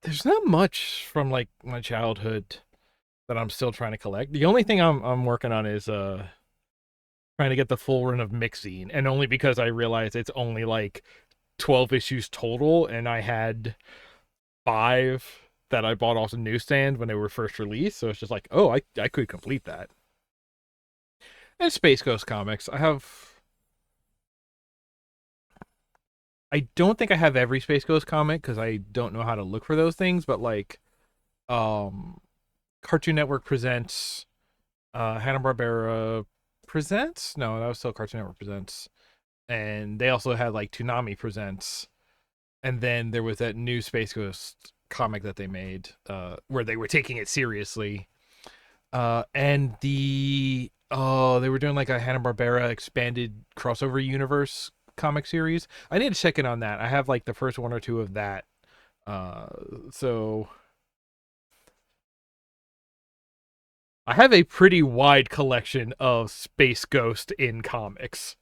There's not much from like my childhood that I'm still trying to collect. The only thing I'm working on is trying to get the full run of Mixine, and only because I realize it's only like 12 issues total, and I had 5 that I bought off the newsstand when they were first released. So it's just like, oh, I could complete that. And Space Ghost comics. I don't think I have every Space Ghost comic because I don't know how to look for those things, but like um Cartoon Network presents, Hanna-Barbera presents. No, that was still Cartoon Network presents, and they also had like Toonami presents, and then there was that new Space Ghost comic that they made, where they were taking it seriously, and they were doing like a Hanna-Barbera expanded crossover universe comic series. I need to check in on that. I have like the first one or two of that. Uh, so I have a pretty wide collection of Space Ghost in comics,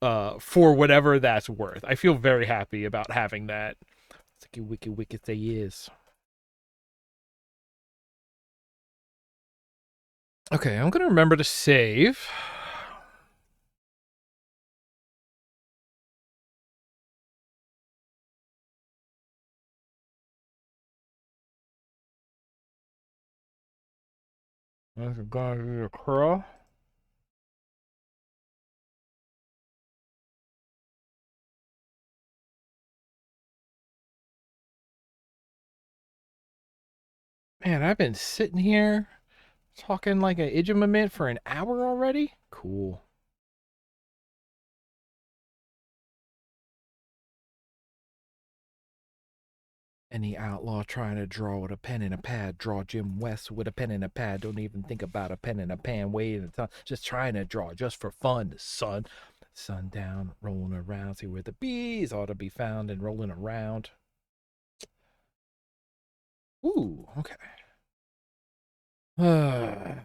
for whatever that's worth. I feel very happy about having that. It's like a wicked, wicked they is. Okay, I'm gonna remember to save. I'm gonna do a curl. Man, I've been sitting here talking like an Ijimament for an hour already. Cool. Any outlaw trying to draw with a pen and a pad, draw Jim West with a pen and a pad. Don't even think about a pen and a pan, waiting a time. Just trying to draw, just for fun, son. Sundown, rolling around, see where the bees ought to be found and rolling around. Ooh, okay. Here,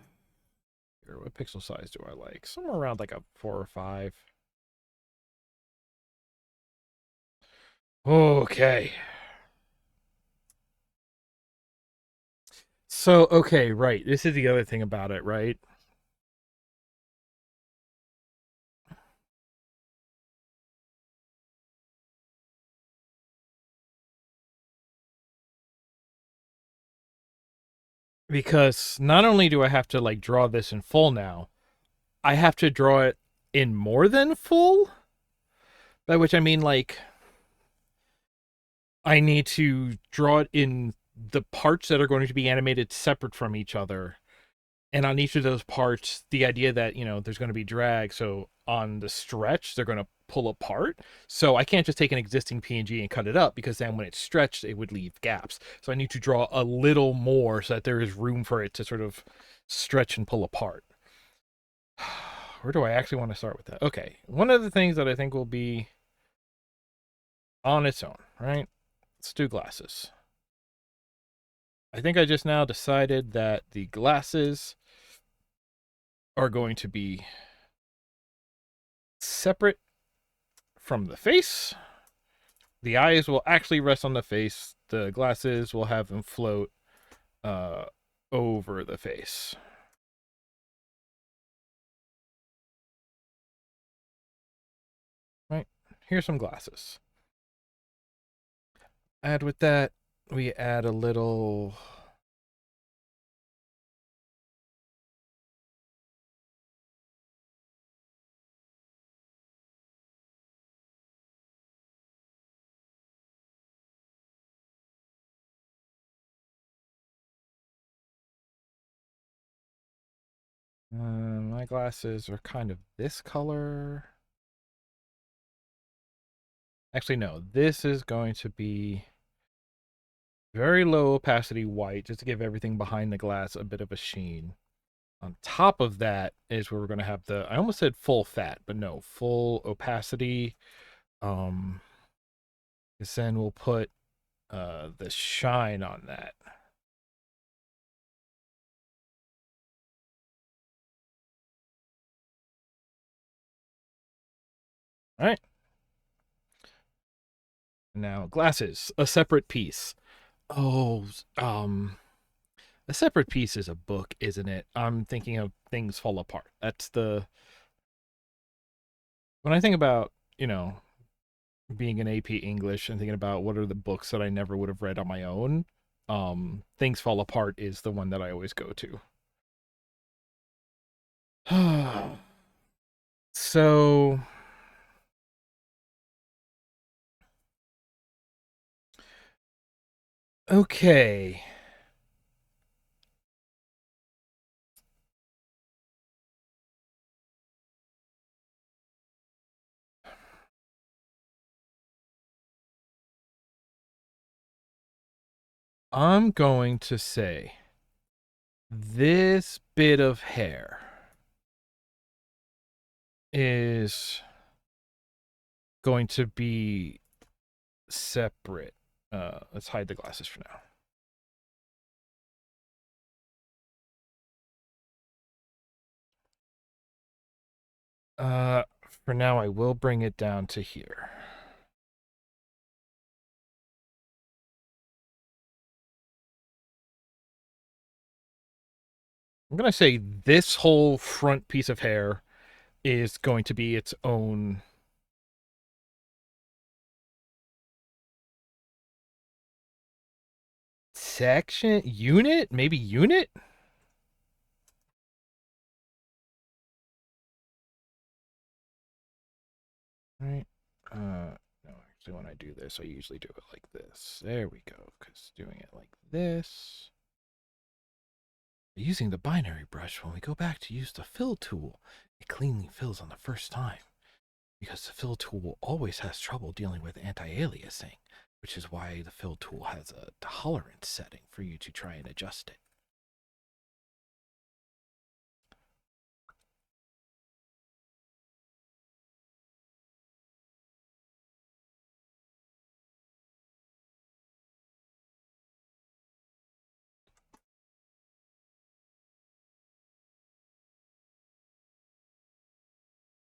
what pixel size do I like? Somewhere around like a 4 or 5. Okay. So, okay, right. This is the other thing about it, right? Because not only do I have to like draw this in full now, I have to draw it in more than full. By which I mean like I need to draw it in the parts that are going to be animated separate from each other. And on each of those parts, the idea that, there's going to be drag. So on the stretch, they're going to pull apart. So I can't just take an existing PNG and cut it up, because then when it's stretched, it would leave gaps. So I need to draw a little more so that there is room for it to sort of stretch and pull apart. Where do I actually want to start with that? Okay. One of the things that I think will be on its own, right? Let's do glasses. I think I just now decided that the glasses are going to be separate from the face. The eyes will actually rest on the face. The glasses will have them float over the face. Right? Here's some glasses. Add with that, we add a little... my glasses are kind of this color. Actually, no. This is going to be very low opacity white, just to give everything behind the glass a bit of a sheen. On top of that is where we're going to have I almost said full fat, but no, full opacity. Because then we'll put the shine on that. All right. Now, glasses, a separate piece. Oh, a separate piece is a book, isn't it? I'm thinking of things fall apart. That's when I think about, being an AP English and thinking about what are the books that I never would have read on my own, Things Fall Apart is the one that I always go to. So, okay. I'm going to say this bit of hair is going to be separate. Let's hide the glasses for now. For now, I will bring it down to here. I'm going to say this whole front piece of hair is going to be its own section, unit, maybe unit. Right. No, actually, when I do this, I usually do it like this. There we go. Because doing it like this, using the binary brush, when we go back to use the fill tool, it cleanly fills on the first time, because the fill tool always has trouble dealing with anti-aliasing. which is why the fill tool has a tolerance setting for you to try and adjust it.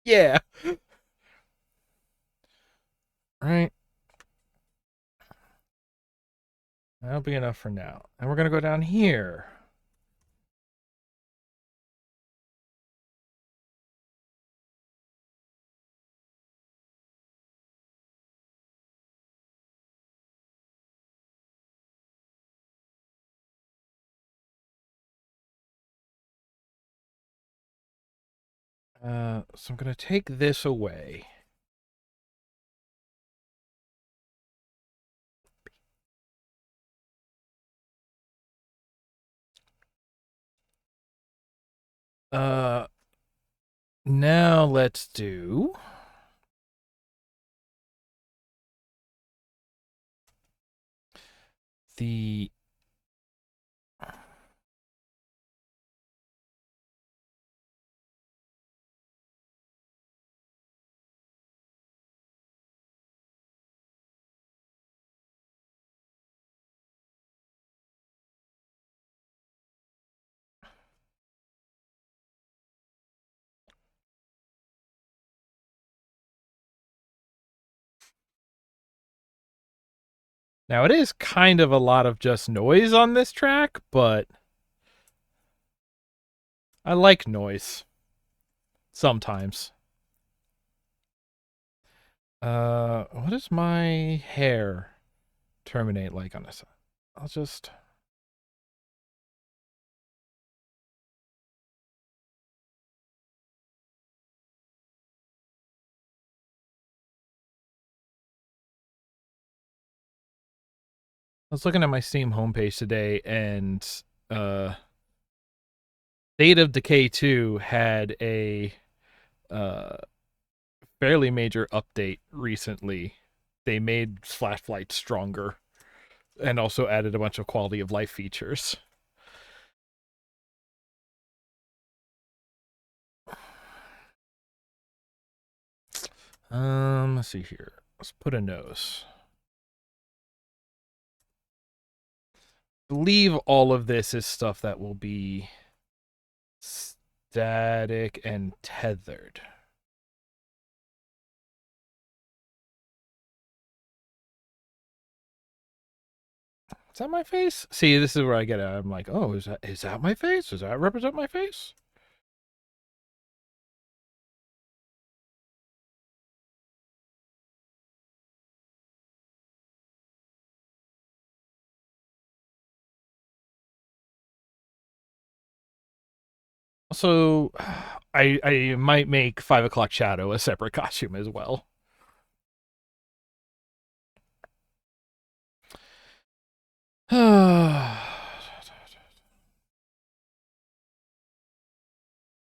Yeah. Right. That'll be enough for now. And we're going to go down here. So I'm going to take this away. Uh, Now let's do the Now it is kind of a lot of just noise on this track, but I like noise sometimes. What does my hair terminate like on this? I'll just I was looking at my Steam homepage today, and State of Decay 2 had a uh, fairly major update recently. They made Flashlight stronger and also added a bunch of quality of life features. Let's see here. Let's put a nose. I believe all of this is stuff that will be static and tethered. Is that my face? See, this is where I get it. I'm like, oh, is that my face? Does that represent my face? Also, I might make 5 o'clock shadow a separate costume as well.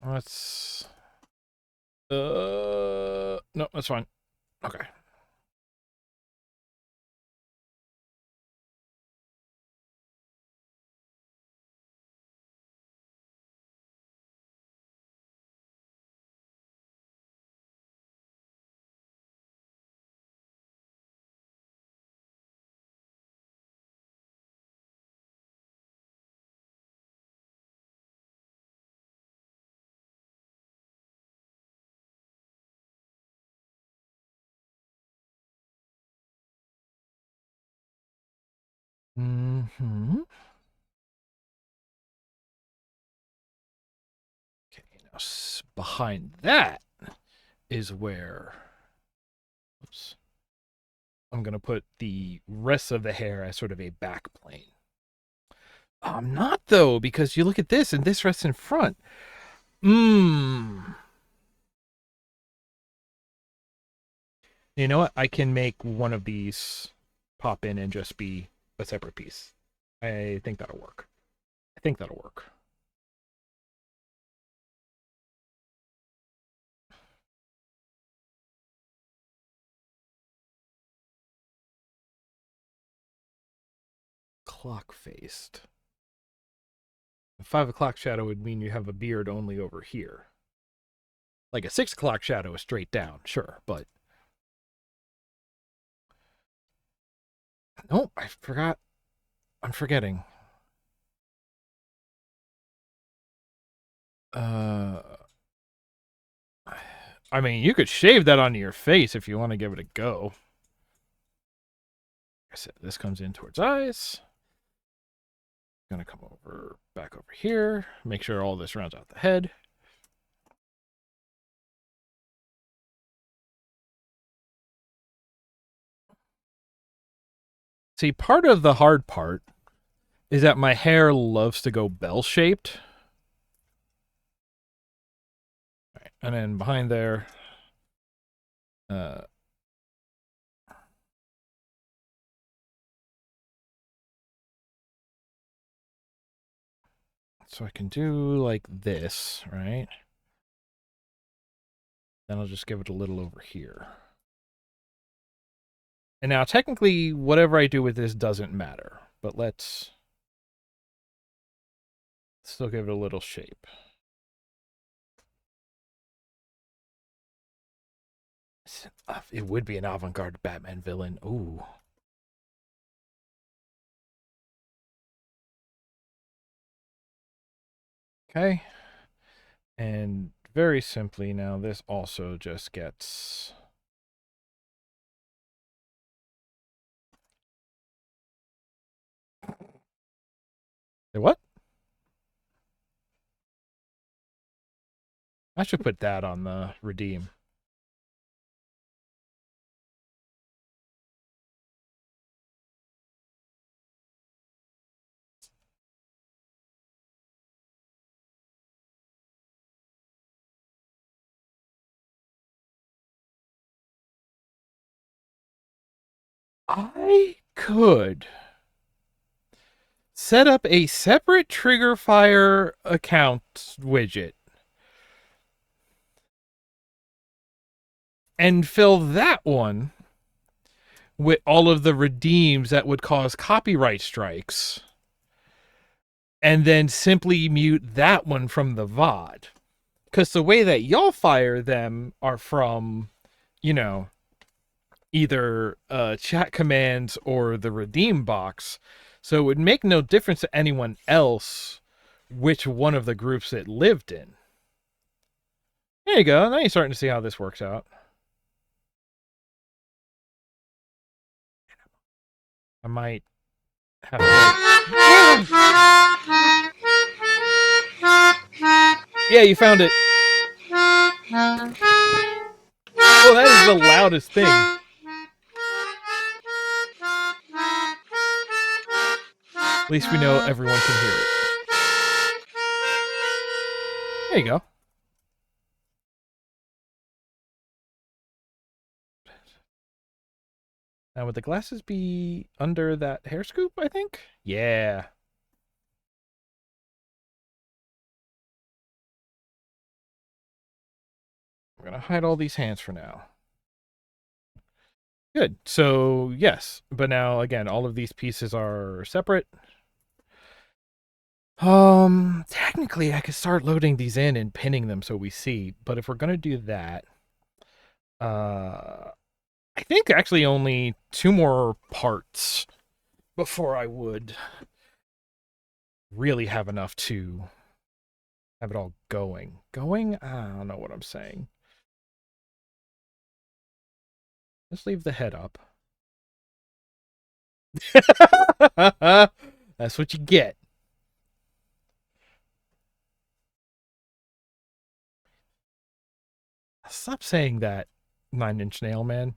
Let's. No, that's fine. Okay. Hmm. Okay, now behind that is where. Oops. I'm gonna put the rest of the hair as sort of a back plane. I'm not though, because you look at this and this rests in front. Mmm. You know what? I can make one of these pop in and just be a separate piece. I think that'll work. I think that'll work. o'clock faced. A 5 o'clock shadow would mean you have a beard only over here. Like a 6 o'clock shadow is straight down, sure, but... Nope, I forgot. I'm forgetting. I mean, you could shave that onto your face if you want to give it a go. I said this comes in towards eyes. Gonna come over, back over here. Make sure all this rounds out the head. See, part of the hard part is that my hair loves to go bell-shaped. Right. And then behind there, so I can do like this, right? Then I'll just give it a little over here. And now, technically, whatever I do with this doesn't matter. But let's still give it a little shape. It would be an avant-garde Batman villain. Ooh. Okay. And very simply now, this also just gets... What? I should put that on the redeem. I could set up a separate trigger fire account widget and fill that one with all of the redeems that would cause copyright strikes, and then simply mute that one from the VOD. Because the way that y'all fire them are from, you know, either chat commands or the redeem box. So it would make no difference to anyone else which one of the groups it lived in. There you go. Now you're starting to see how this works out. I might have to... Yeah, you found it. Oh, that is the loudest thing. At least we know everyone can hear it. There you go. Now, would the glasses be under that hair scoop, I think? Yeah. I'm going to hide all these hands for now. Good. So, yes. But now, again, all of these pieces are separate. Technically, I could start loading these in and pinning them so we see. But if we're going to do that, I think actually only 2 more parts before I would really have enough to have it all going. Going? I don't know what I'm saying. Let's leave the head up. That's what you get. Stop saying that, 9-Inch Nail Man.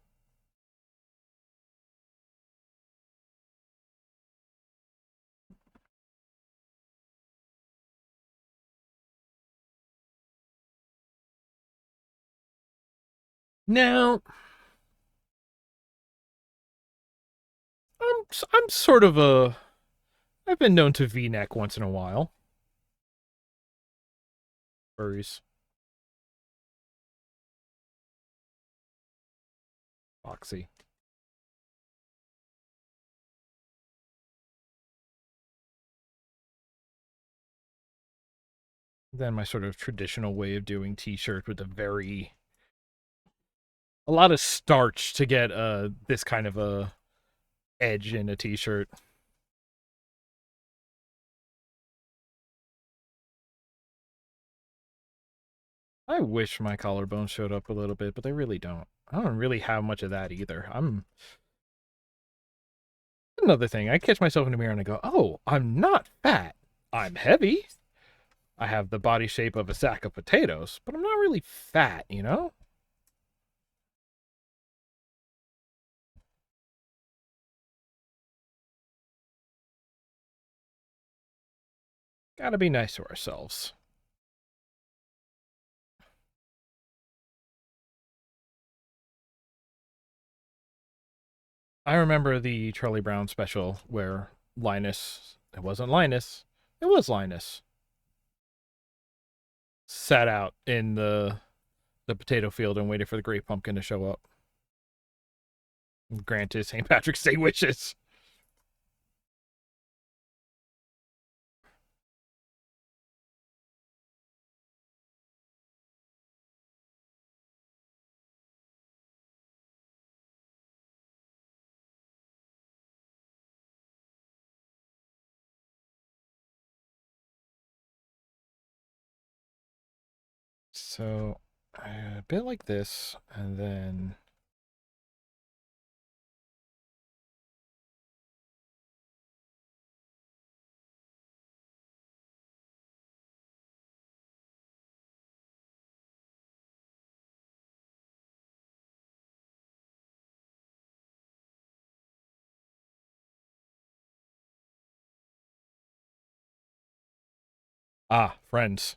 Now, I'm sort of a... I've been known to V-neck once in a while. Furries. Foxy. Then my sort of traditional way of doing t-shirt with a lot of starch to get this kind of a edge in a t-shirt. I wish my collarbones showed up a little bit, but they really don't. I don't really have much of that either. I'm another thing. I catch myself in the mirror and I go, "Oh, I'm not fat. I'm heavy. I have the body shape of a sack of potatoes, but I'm not really fat, you know?" Gotta be nice to ourselves. I remember the Charlie Brown special where it wasn't Linus, it was Linus, sat out in the potato field and waited for the great pumpkin to show up. Granted, St. Patrick's Day wishes. So, a bit like this, and then friends.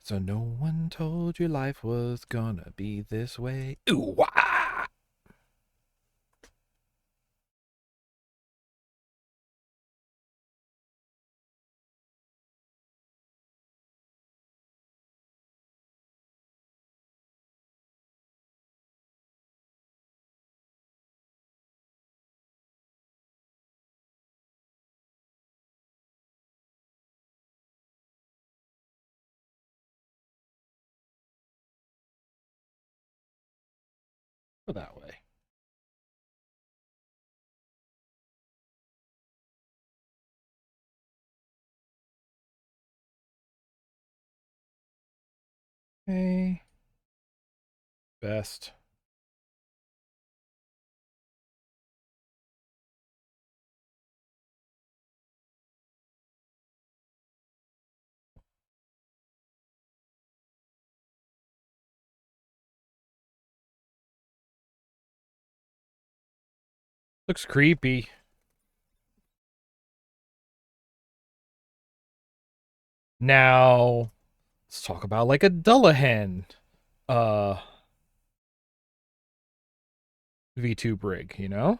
So no one told you life was gonna be this way. Ooh, wah! Go that way. Hey, best. Looks creepy. Now, let's talk about like a Dullahan uh V2 brig, you know?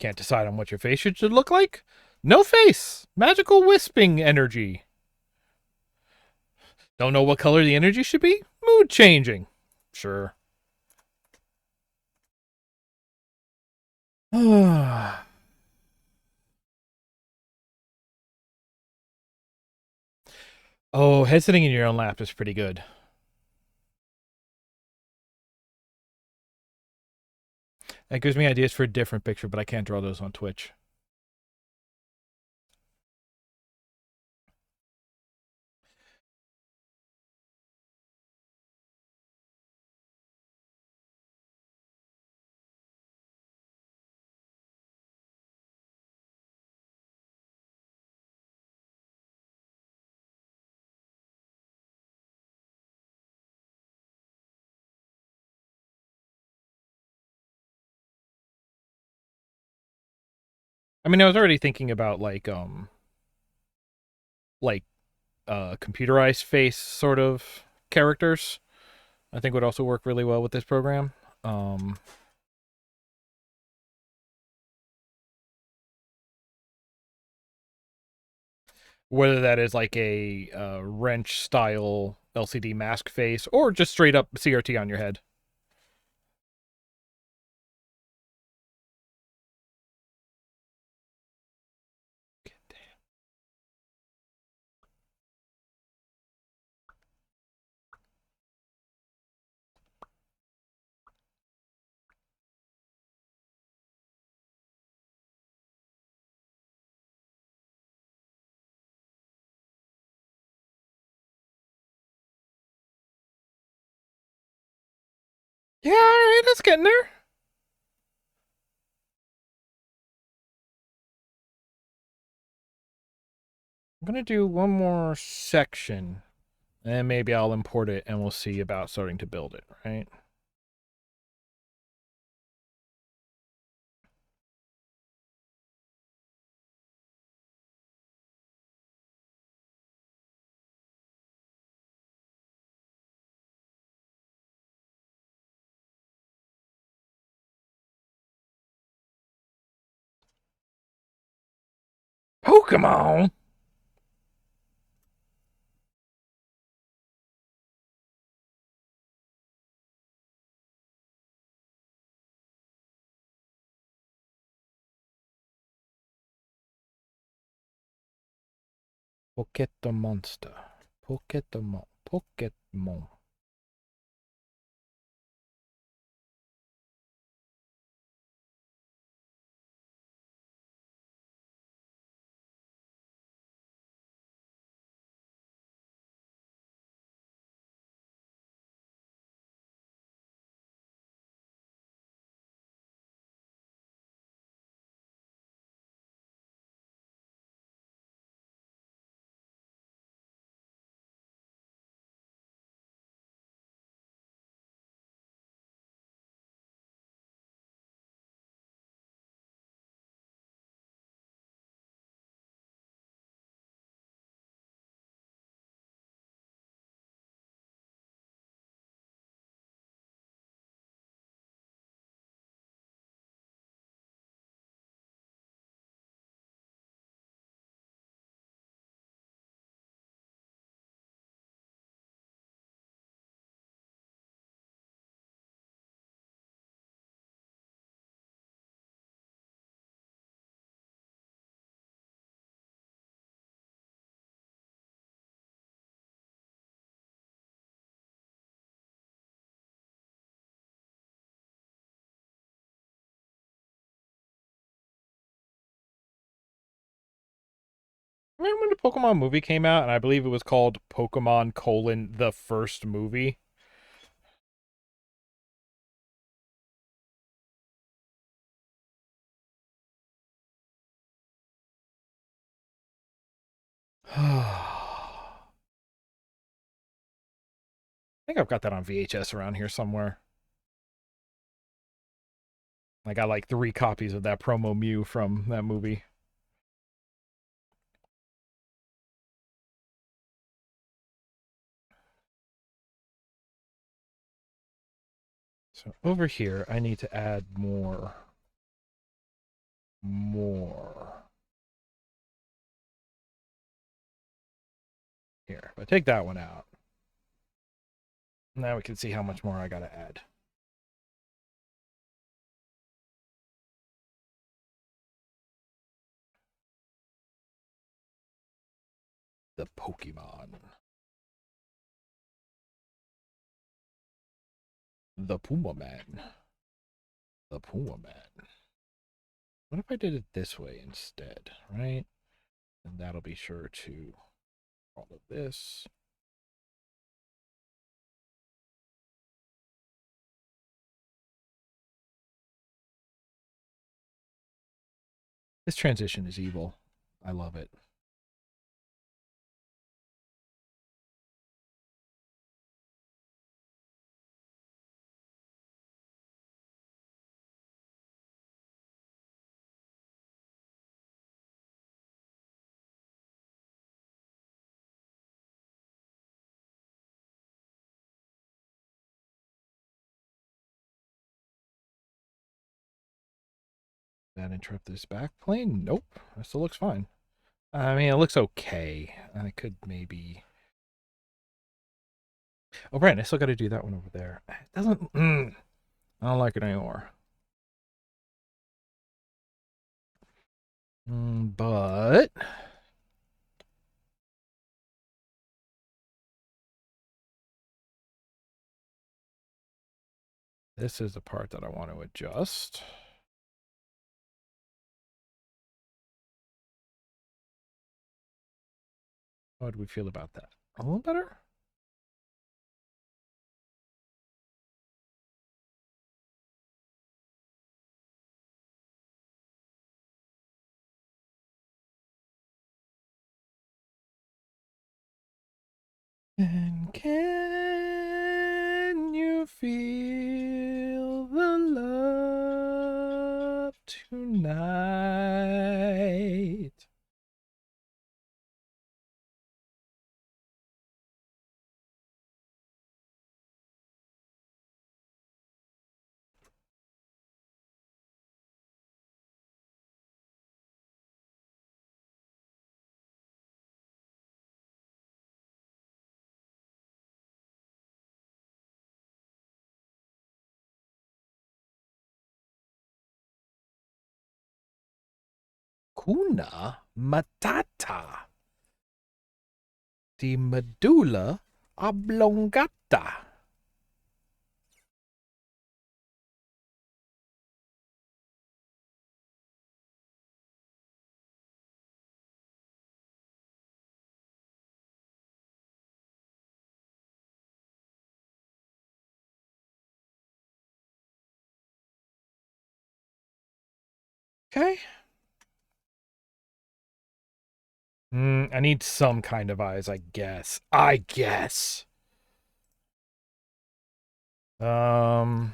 Can't decide on what your face should look like? No face! Magical wisping energy. Don't know what color the energy should be? Mood changing. Sure. Oh, head sitting in your own lap is pretty good. That gives me ideas for a different picture, but I can't draw those on Twitch. I mean, I was already thinking about like computerized face sort of characters. I think would also work really well with this program. Whether that is like a wrench style LCD mask face or just straight up CRT on your head. Yeah, all right, it's getting there. I'm gonna do one more section, and then maybe I'll import it, and we'll see about starting to build it, right? Pokemon! Pocket Monster. Pokemon. Pokemon. Remember when the Pokemon movie came out, and I believe it was called Pokemon colon the first movie? I think I've got that on VHS around here somewhere. I got like 3 copies of that promo Mew from that movie. So over here, I need to add more. Here, but take that one out. Now we can see how much more I gotta add. The Pokemon. The Puma Man. The Puma Man. What if I did it this way instead, right? And that'll be sure to all of this. This transition is evil. I love it. That interrupt this back plane? Nope. That still looks fine. I mean, it looks okay. I could maybe. Oh, right. I still got to do that one over there. It doesn't. I don't like it anymore. But this is the part that I want to adjust. How do we feel about that? A little better? Can you feel the love tonight? Kuna matata di medulla oblongata. Okay. I need some kind of eyes, I guess. Um,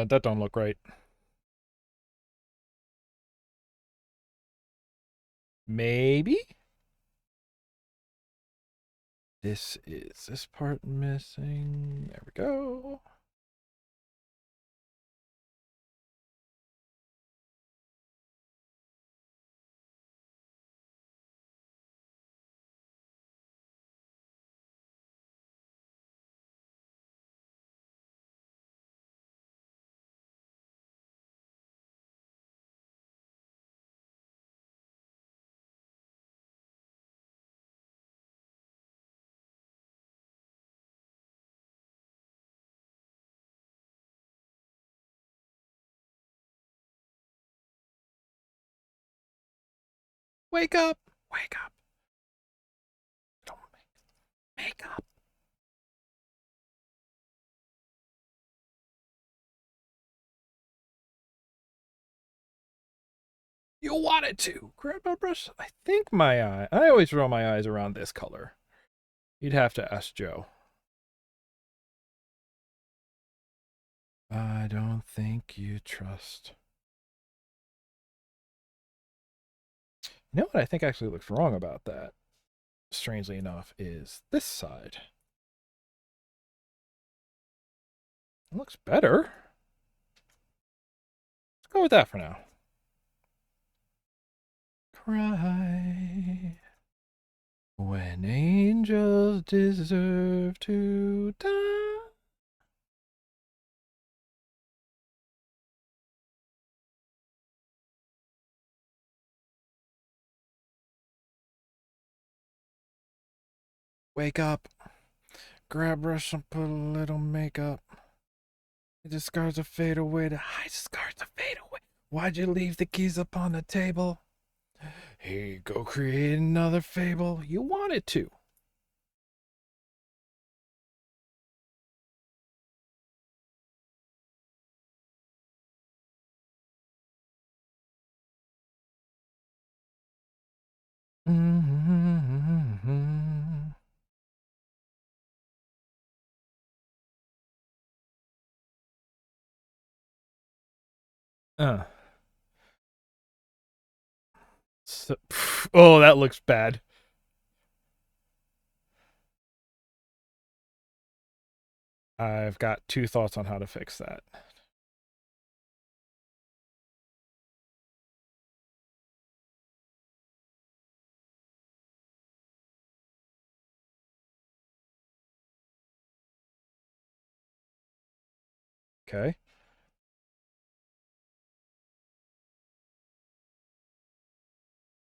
that don't look right. Maybe? Is this part missing? There we go. Wake up! Wake up! Don't make up. You wanted to. Grab a brush. I think my eye. I always roll my eyes around this color. You'd have to ask Joe. I don't think you trust. You know what I think actually looks wrong about that, strangely enough, is this side. It looks better. Let's go with that for now. Cry when angels deserve to die. Wake up. Grab brush and put a little makeup. The scars will fade away. The high scars will fade away. Why'd you leave the keys up on the table? Here you go, create another fable. You wanted to. Mm-hmm. Uh. So, oh, that looks bad. I've got two thoughts on how to fix that. Okay.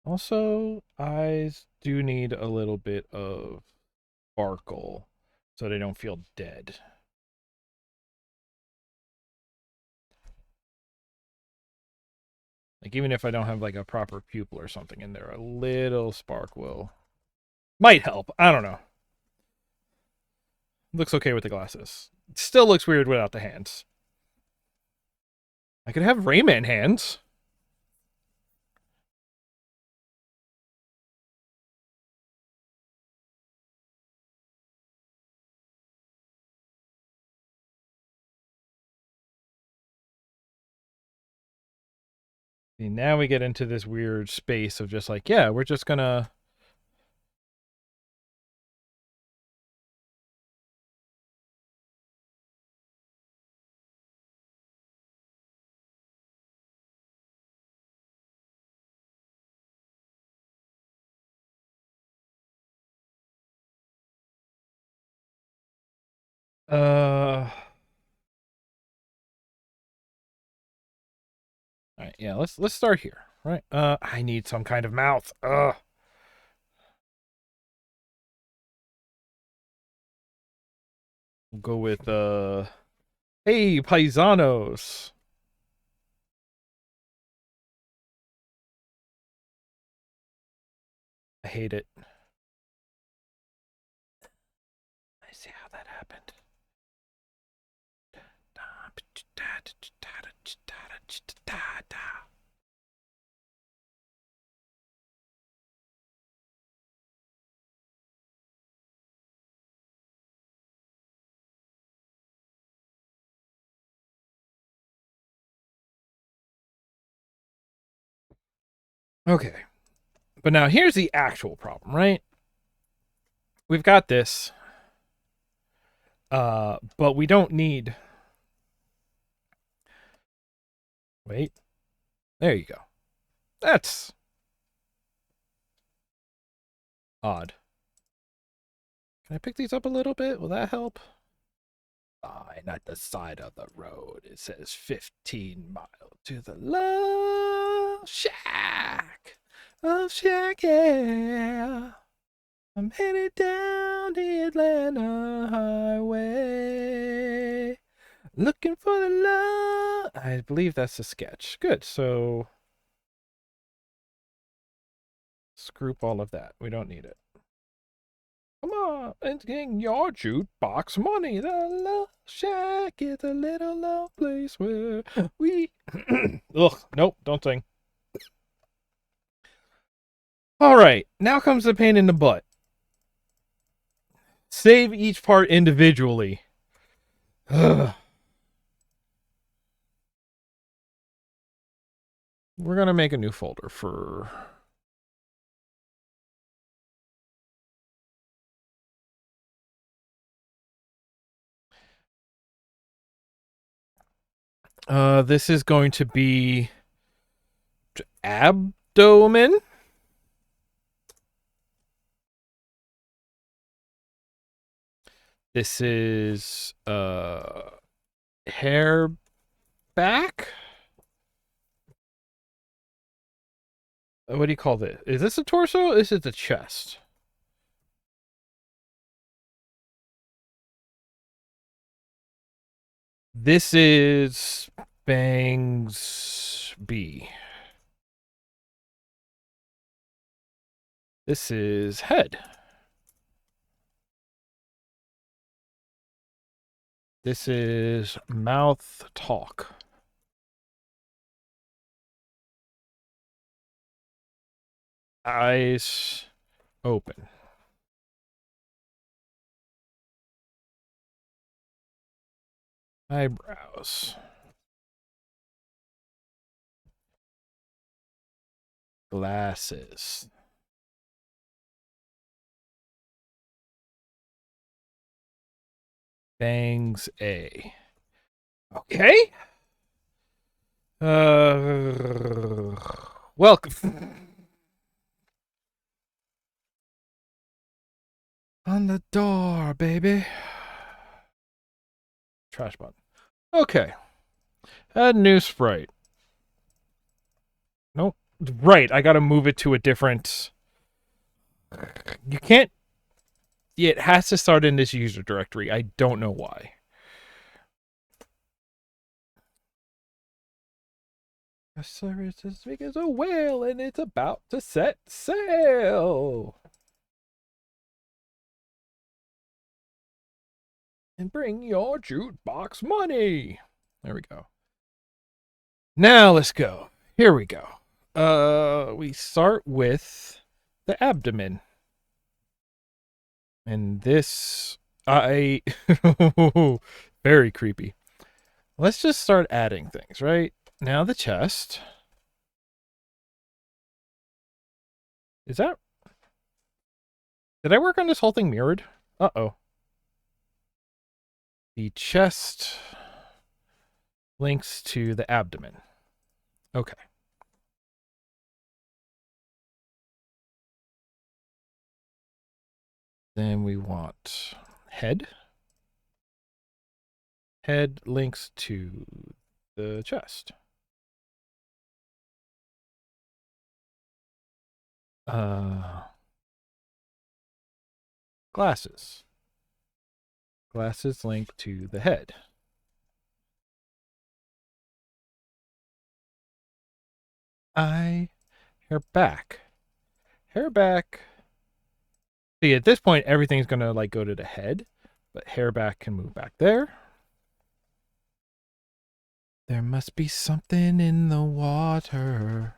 Also, eyes do need a little bit of sparkle so they don't feel dead. Like, even if I don't have like a proper pupil or something in there, a little spark might help. I don't know. Looks okay with the glasses. Still looks weird without the hands. I could have Rayman hands. See, now we get into this weird space of just like, yeah, we're just gonna. Uh. All right, yeah, let's start here, right? I need some kind of mouth. We'll go with hey, paisanos. I hate it. I see how that happened. Okay. But now here's the actual problem, right? We've got this. But we don't need. Wait. There you go. That's odd. Can I pick these up a little bit? Will that help? Sign at the side of the road. It says 15 miles to the love shack. Love shack, yeah. I'm headed down the Atlanta highway. Looking for the love. I believe that's the sketch. Good. So let's group all of that. We don't need it. Come on, and getting your jukebox money. The love shack is a little love place where we. Ugh, nope, don't sing. All right, now comes the pain in the butt. Save each part individually. Ugh. We're gonna make a new folder for. This is going to be abdomen. This is hair back. What do you call this? Is this a torso? This is the chest. This is Bangs B. This is head. This is mouth talk. Eyes open. Eyebrows. Glasses. Bangs A. Okay. Welcome. On the door, baby. Trash button. Okay. Add new sprite. Nope. Right, I gotta move it to a different. You can't. It has to start in this user directory. I don't know why. A service as big as a whale, and it's about to set sail. And bring your jukebox money. There we go. Now let's go. Here we go. We start with the abdomen. And this, very creepy. Let's just start adding things, right? Now the chest. Is that, did I work on this whole thing mirrored? Uh-oh. The chest links to the abdomen. Okay. Then we want head. Head links to the chest. Glasses. Glasses link to the head. Hair back. Hair back. See, at this point, everything's gonna like go to the head, but hair back can move back there. There must be something in the water.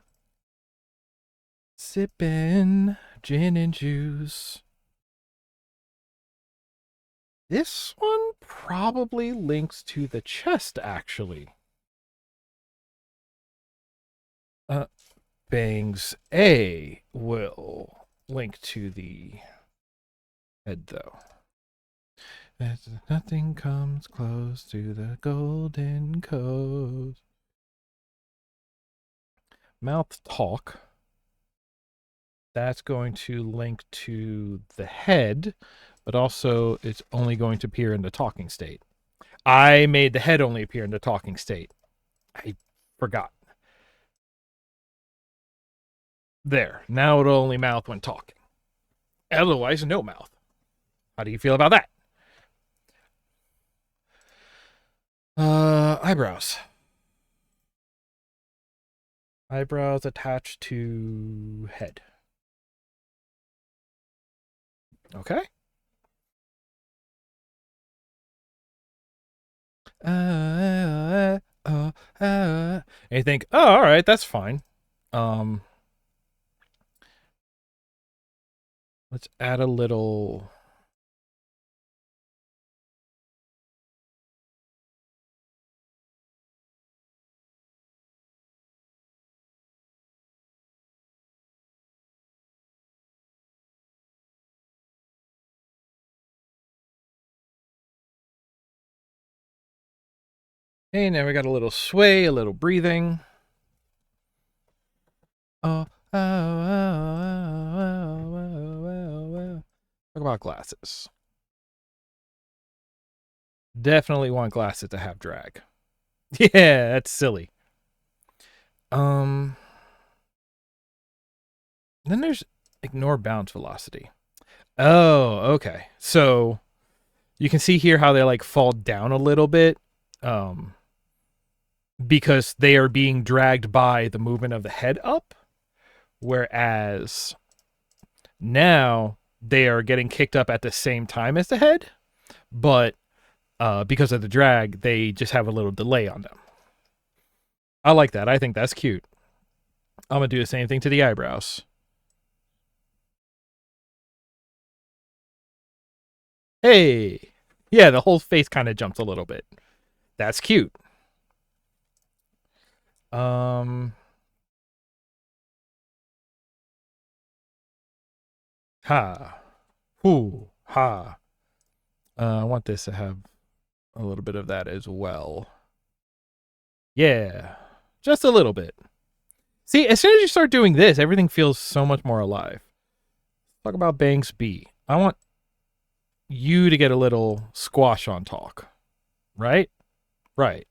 Sipping gin and juice. This one probably links to the chest, actually. Bangs A will link to the head, though. As nothing comes close to the golden code. Mouth talk. That's going to link to the head, but also it's only going to appear in the talking state. I made the head only appear in the talking state. I forgot. There. Now it'll only mouth when talking. Otherwise, no mouth. How do you feel about that? Eyebrows. Eyebrows attached to head. Okay. And you think, oh, all right, that's fine. Let's add a little. Hey, now we got a little sway, a little breathing. Oh, talk about glasses. Definitely want glasses to have drag. Yeah, that's silly. Then there's ignore bounce velocity. Oh, okay. So you can see here how they like fall down a little bit. Because they are being dragged by the movement of the head up. Whereas now they are getting kicked up at the same time as the head. But because of the drag, they just have a little delay on them. I like that. I think that's cute. I'm going to do the same thing to the eyebrows. Hey. Yeah, the whole face kind of jumps a little bit. That's cute. Ha. Hoo. Ha. I want this to have a little bit of that as well. Yeah. Just a little bit. See, as soon as you start doing this, everything feels so much more alive. Talk about Banks B. I want you to get a little squash on talk. Right? Right.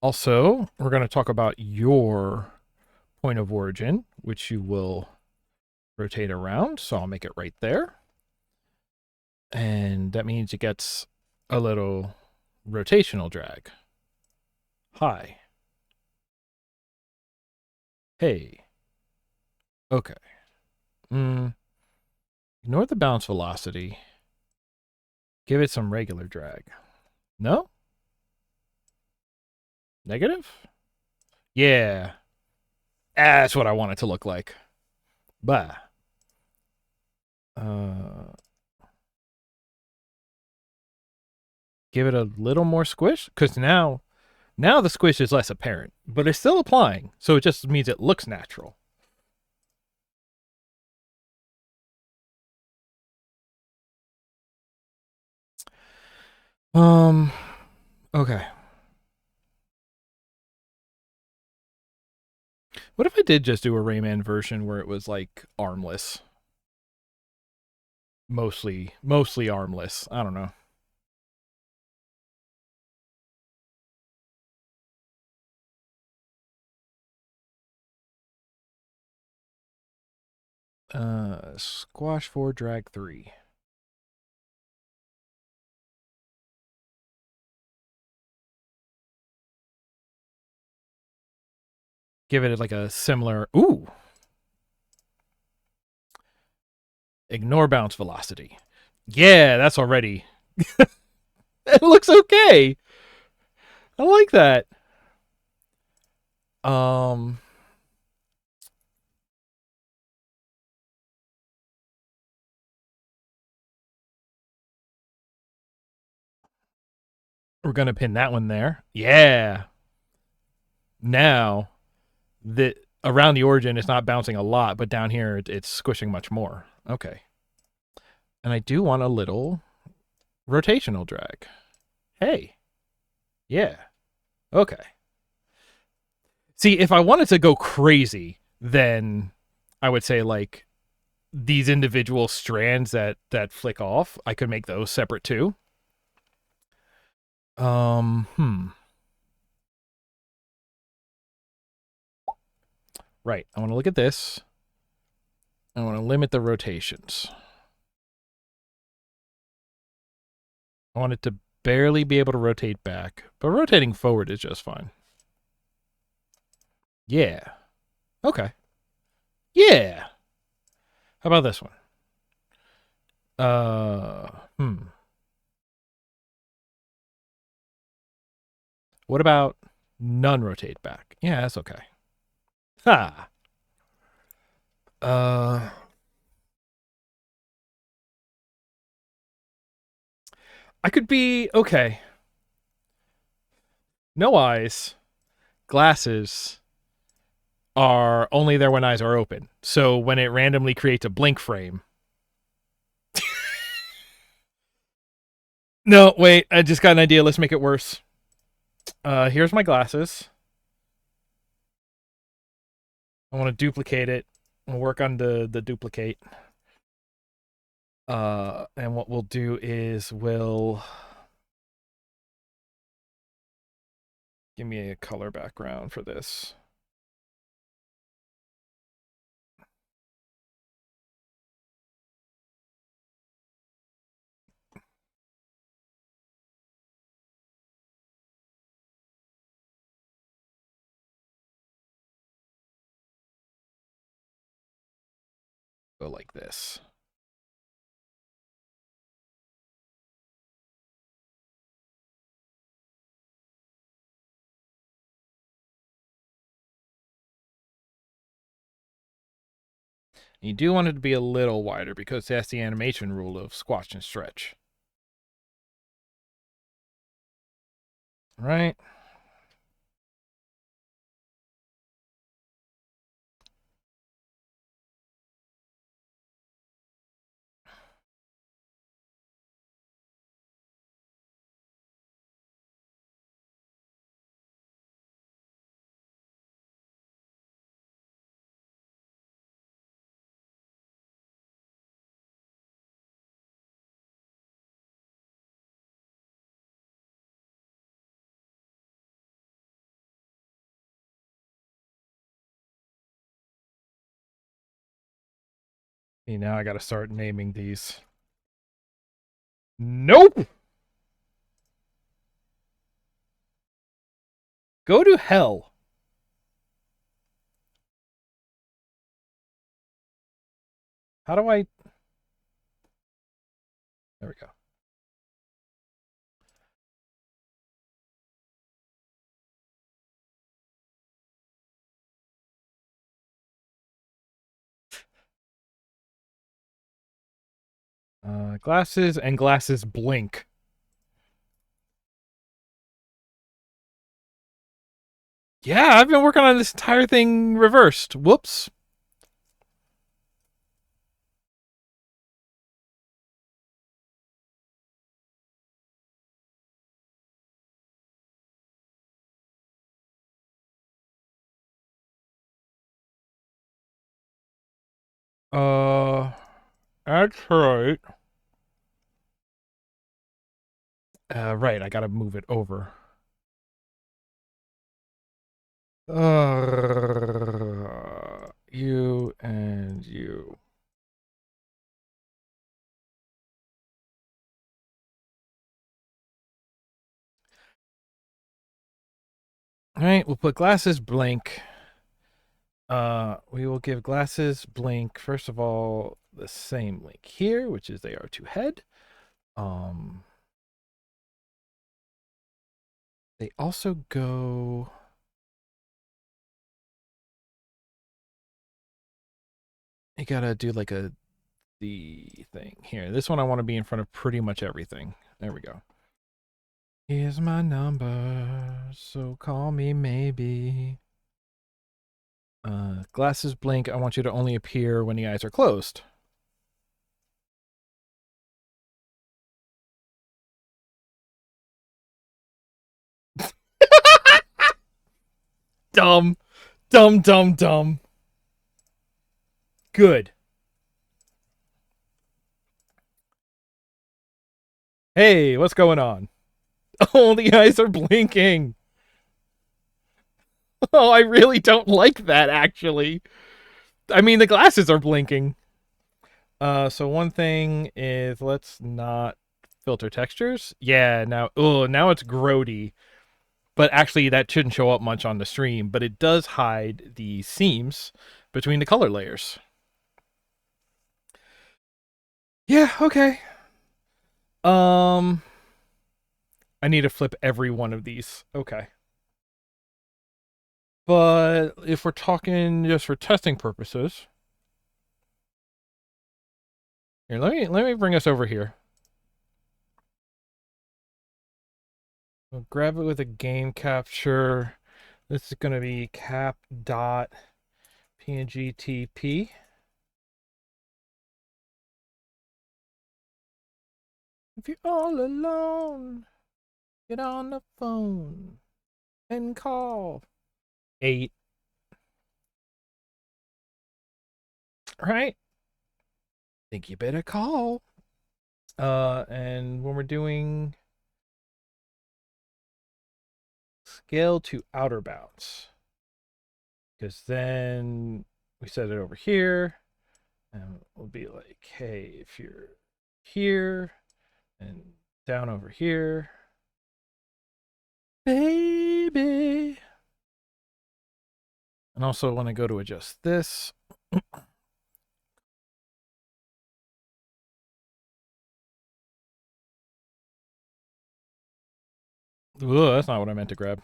Also, we're going to talk about your point of origin, which you will rotate around. So I'll make it right there. And that means it gets a little rotational drag. Hi. Hey. Okay. Ignore the bounce velocity. Give it some regular drag. No? Negative? Yeah. That's what I want it to look like. Bah. Give it a little more squish, because now the squish is less apparent, but it's still applying, so it just means it looks natural. Okay. What if I did just do a Rayman version where it was like armless? Mostly armless. I don't know. Squash 4, drag 3. Give it like a similar. Ooh. Ignore bounce velocity. Yeah, that's already. It looks okay. I like that. Um. We're gonna pin that one there. Yeah. Now the around the origin it's not bouncing a lot, but down here it's squishing much more. Okay. And I do want a little rotational drag. Hey. Yeah. Okay. See, if I wanted to go crazy, then I would say like these individual strands that flick off, I could make those separate too. Hmm. Right. I want to look at this. I want to limit the rotations. I want it to barely be able to rotate back, but rotating forward is just fine. Yeah. Okay. Yeah. How about this one? Hmm. What about none rotate back? Yeah, that's okay. Ha. Uh, I could be okay. No eyes, glasses are only there when eyes are open. So when it randomly creates a blink frame. No, wait, I just got an idea. Let's make it worse. Here's my glasses. I want to duplicate it. We'll work on the duplicate. And what we'll do is we'll give me a color background for this. Go like this. You do want it to be a little wider because that's the animation rule of squash and stretch. Right? See, now I gotta start naming these. Nope! Go to hell. How do I... There we go. Glasses and glasses blink. Yeah, I've been working on this entire thing reversed. Whoops. Uh, that's right. Right, I gotta move it over. You and you. All right, we'll put glasses blink. We will give glasses blink, first of all, the same link here, which is they are to head. They also go... You gotta do like the thing here. This one I want to be in front of pretty much everything. There we go. Here's my number, so call me maybe. Glasses blink. I want you to only appear when the eyes are closed. Dumb. Dumb, dumb, dumb. Good. Hey, what's going on? Oh, the eyes are blinking. Oh, I really don't like that, actually. I mean, the glasses are blinking. So one thing is, let's not filter textures. Yeah, now it's grody. But actually, that shouldn't show up much on the stream, but it does hide the seams between the color layers. Yeah, okay. I need to flip every one of these. Okay. But if we're talking just for testing purposes, here, let me bring us over here. We'll grab it with a game capture. This is going to be cap.pngtp. If you're all alone, get on the phone and call 8. Right? Think you better call. And when we're doing scale to outer bounds, because then we set it over here, and we'll be like, hey, if you're here and down over here, baby. And also when I go to adjust this, ooh, that's not what I meant to grab.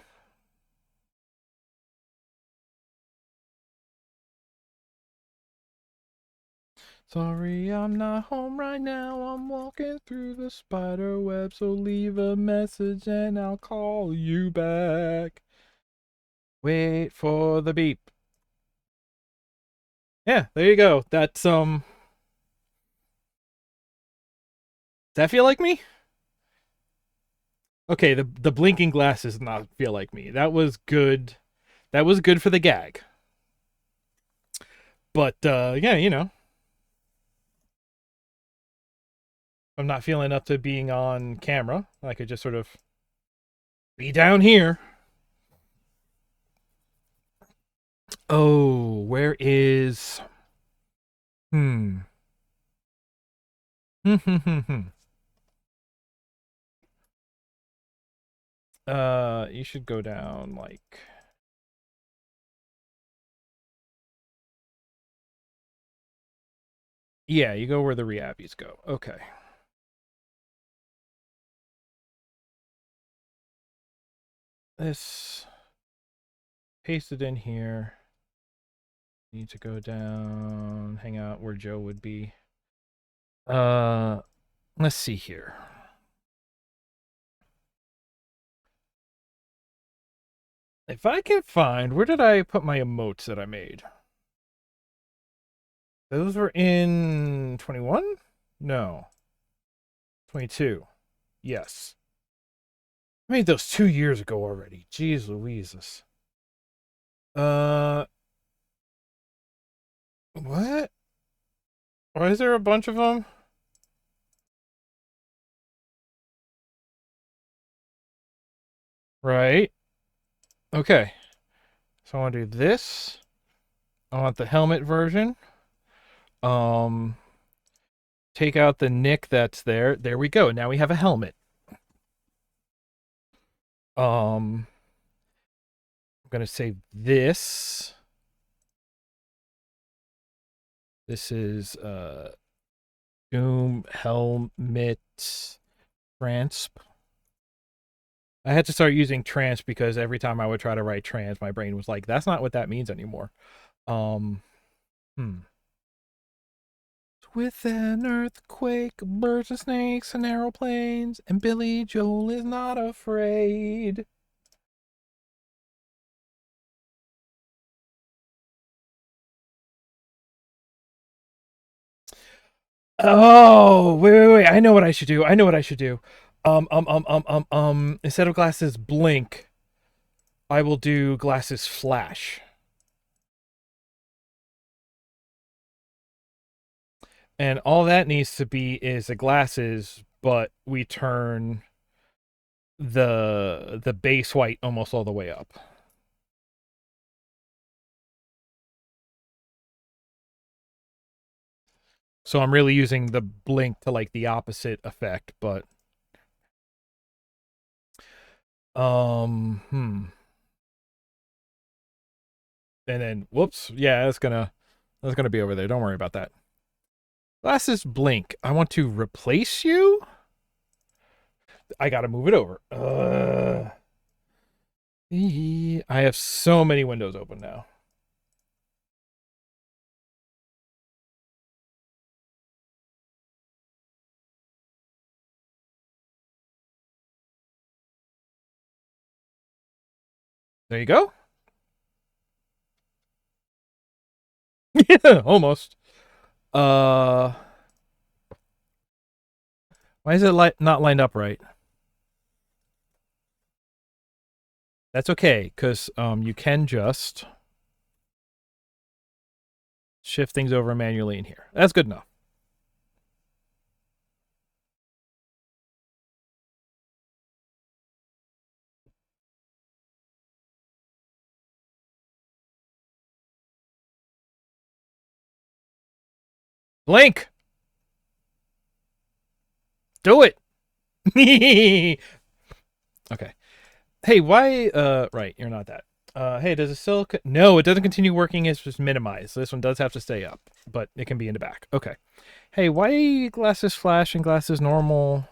Sorry, I'm not home right now. I'm walking through the spider web, so leave a message and I'll call you back. Wait for the beep. Yeah, there you go. That's does that feel like me? Okay, the blinking glass does not feel like me. That was good. That was good for the gag. But yeah, you know. I'm not feeling up to being on camera. I could just sort of be down here. Oh, where is... You should go down like. Yeah, you go where the rehabbies go. Okay. This paste it in here. Need to go down, hang out where Joe would be. Let's see here. If I can find, where did I put my emotes that I made? Those were in 21? No. 22. Yes. I made those 2 years ago already. Jeez Louises. What? Why is there a bunch of them? Right. Okay. So I want to do this. I want the helmet version. Um, take out the nick that's there. There we go. Now we have a helmet. I'm gonna save this. This is Doom helmet transp. I had to start using trans because every time I would try to write trans, my brain was like, that's not what that means anymore. Um, hmm. With an earthquake, birds and snakes and aeroplanes, and Billy Joel is not afraid. Oh, wait. I know what I should do. I know what I should do. Instead of glasses blink, I will do glasses flash. And all that needs to be is the glasses, but we turn the base white almost all the way up. So I'm really using the blink to like the opposite effect, but and then whoops, yeah, that's gonna be over there. Don't worry about that. Glasses blink. I want to replace you. I gotta move it over. I have so many windows open now. There you go. Yeah, almost. Why is it not lined up right? That's okay, because you can just shift things over manually in here. That's good enough. Blink! Do it! Okay. Hey, why right, you're not that. Hey, does it still no, it doesn't continue working, it's just minimized. So this one does have to stay up, but it can be in the back. Okay. Hey, why glasses flash and glasses normal?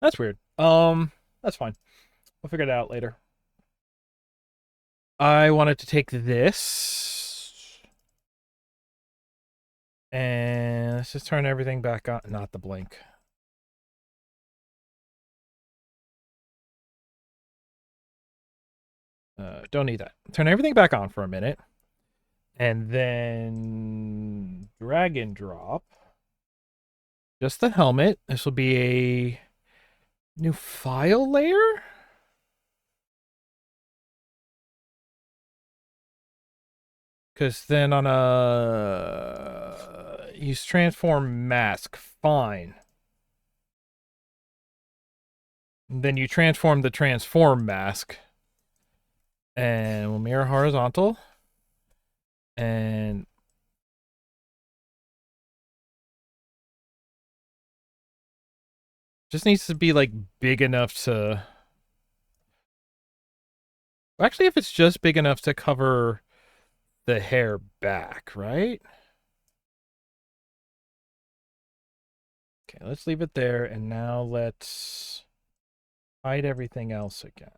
That's weird. That's fine. We'll figure it out later. I wanted to take this and let's just turn everything back on. Not the blink. Don't need that. Turn everything back on for a minute. And then drag and drop. Just the helmet. This will be a new file layer. Because then on a use transform mask, fine. And then you transform the transform mask, and we'll mirror horizontal. And just needs to be like big enough to, actually, if it's just big enough to cover the hair back, right? Okay, let's leave it there, and now let's hide everything else again.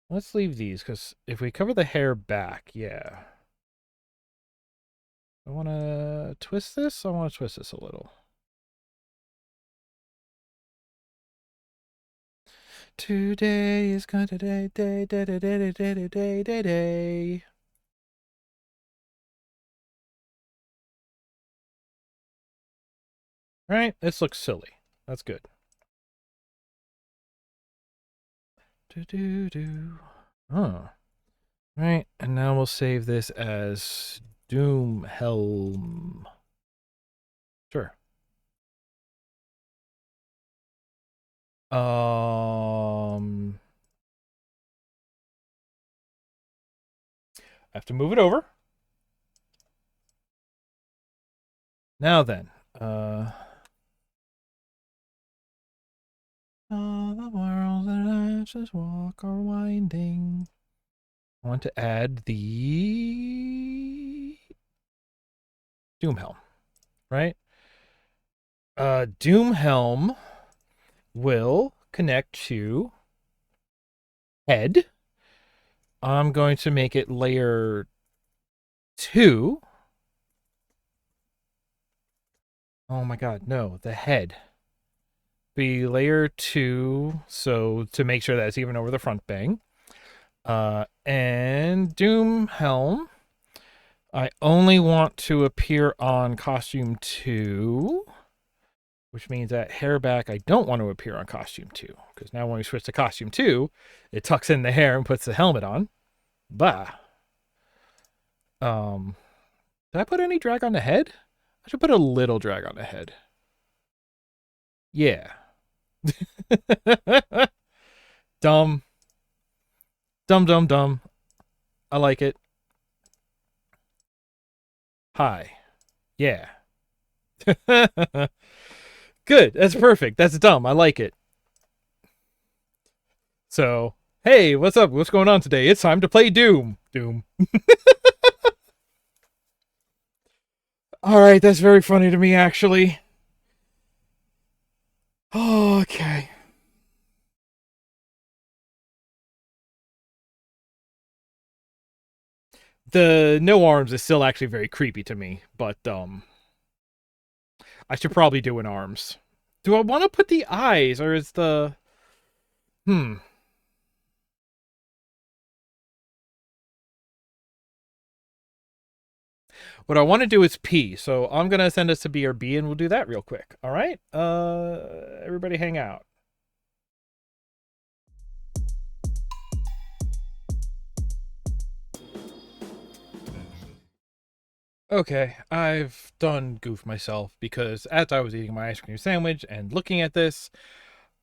Let's leave these, because if we cover the hair back, yeah. I want to twist this. I want to twist this a little. Today is going to day. Right? This looks silly. That's good. Huh. Right, and now we'll save this as Doom Helm. Sure. I have to move it over. Now then, all the worlds that I just walk are winding. I want to add the Doom Helm, right? Doom Helm will connect to head. I'm going to make it layer 2. Oh my god, no, the head. Be layer 2, so to make sure that's even over the front bang. And Doom Helm, I only want to appear on costume 2, which means that hair back I don't want to appear on costume 2, because now when we switch to costume 2, it tucks in the hair and puts the helmet on. Bah. Did I put any drag on the head? I should put a little drag on the head. Yeah. Dumb. Dumb. I like it. Hi. Yeah. Good. That's perfect. That's dumb. I like it. So, hey, what's up? What's going on today? It's time to play Doom. Doom. All right, that's very funny to me, actually. Oh, okay. The no arms is still actually very creepy to me, but I should probably do an arms. Do I want to put the eyes, or is the What I want to do is P, so I'm gonna send us to BRB, and we'll do that real quick. All right. Everybody, hang out. Okay, I've done goof myself because as I was eating my ice cream sandwich and looking at this,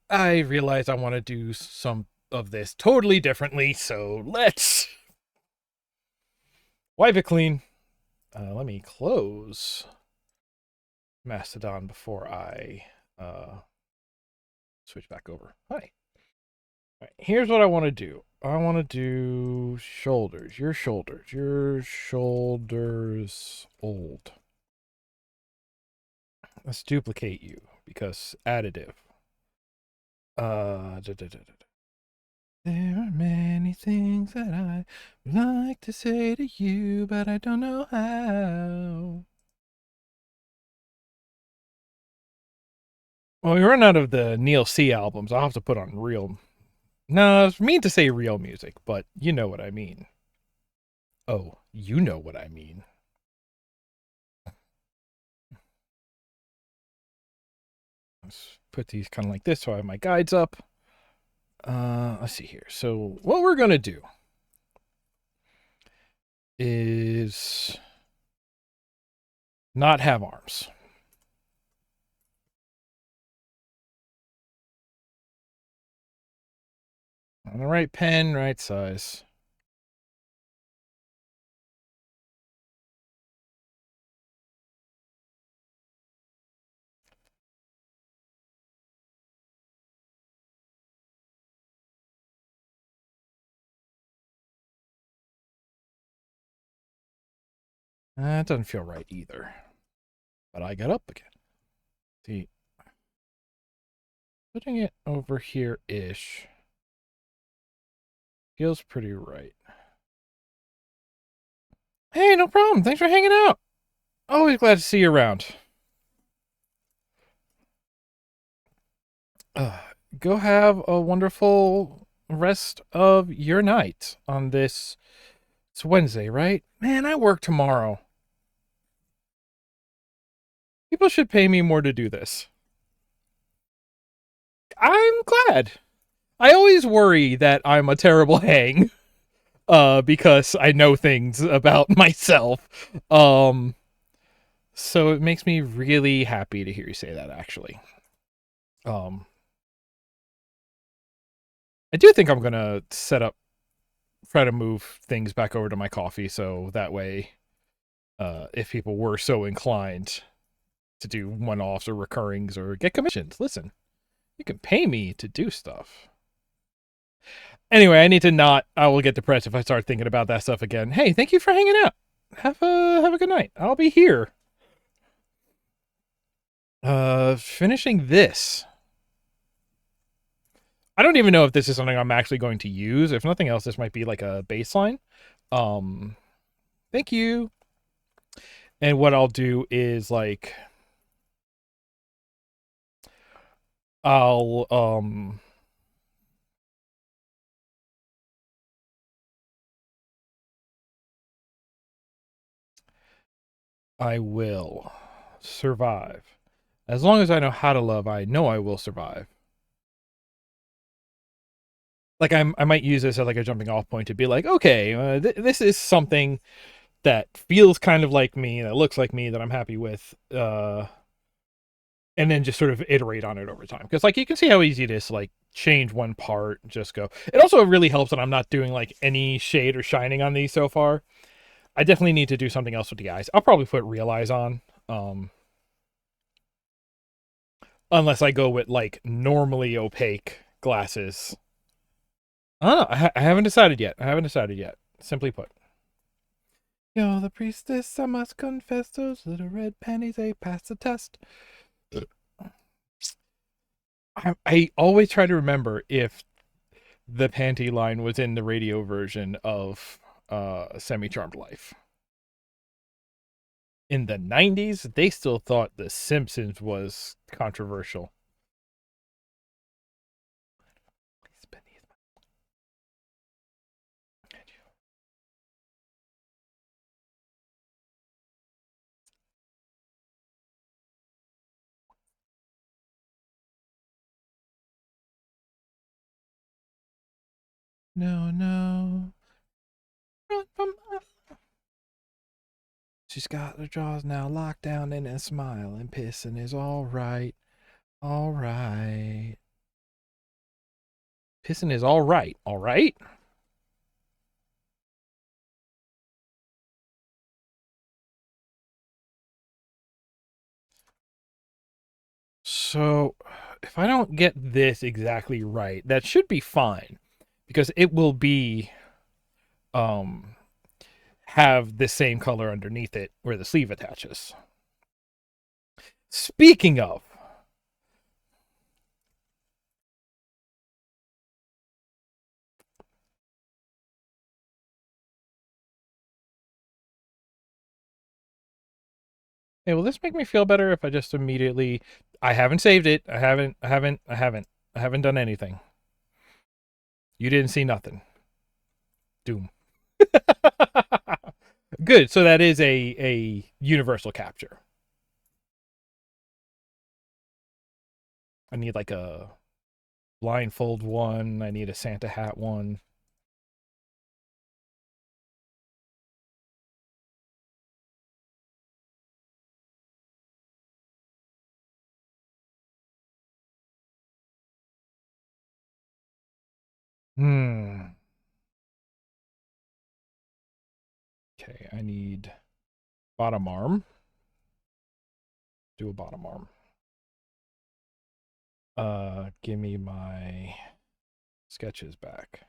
I realized I want to do some of this totally differently. So let's wipe it clean. Let me close Mastodon before I switch back over. Hi. All right, here's what I want to do. I want to do shoulders. Your shoulders old. Let's duplicate you because additive. There are many things that I would like to say to you, but I don't know how. Well, we run out of the Neil C albums. I'll have to put on real. No, it's mean to say real music, but you know what I mean. Oh, you know what I mean. Let's put these kind of like this so I have my guides up. Let's see here. So what we're going to do is not have arms. On the right pen, right size. That doesn't feel right either. But I got up again. See, putting it over here-ish feels pretty right. Hey, no problem. Thanks for hanging out. Always glad to see you around. Uh, Go have a wonderful rest of your night on this. It's Wednesday, right? Man, I work tomorrow. People should pay me more to do this. I'm glad. I always worry that I'm a terrible hang, because I know things about myself. So it makes me really happy to hear you say that, actually. Um, I do think I'm gonna try to move things back over to my coffee, so that way, if people were so inclined to do one-offs or recurrings or get commissions, listen, you can pay me to do stuff. Anyway, I need to not. I will get depressed if I start thinking about that stuff again. Hey, thank you for hanging out. Have a good night. I'll be here. Finishing this. I don't even know if this is something I'm actually going to use. If nothing else, this might be like a baseline. Um, Thank you. And what I'll do is like I'll I will survive. As long as I know how to love, I know I will survive. Like I might use this as like a jumping off point to be like, okay, this is something that feels kind of like me, that looks like me, that I'm happy with, and then just sort of iterate on it over time. Because like you can see how easy it is to like change one part, just go. It also really helps that I'm not doing like any shade or shining on these so far. I definitely need to do something else with the eyes. I'll probably put real eyes on, unless I go with like normally opaque glasses. I don't know. I haven't decided yet. I haven't decided yet. Simply put. You're the priestess, I must confess, those little red panties, they pass the test. I always try to remember if the panty line was in the radio version of Semi Charmed Life. In the 90s, they still thought The Simpsons was controversial. No, no. Run from She's got her jaws now locked down in a smile, and pissing is all right. All right. Pissing is all right. All right. So, if I don't get this exactly right, that should be fine because it will be um have the same color underneath it where the sleeve attaches. Speaking of, hey, will this make me feel better if I just immediately I haven't saved it. I haven't done anything. You didn't see nothing. Doom. Good. So that is a universal capture. I need like a blindfold one. I need a Santa hat one. Hmm. Okay, I need bottom arm. Do a bottom arm. Give me my sketches back.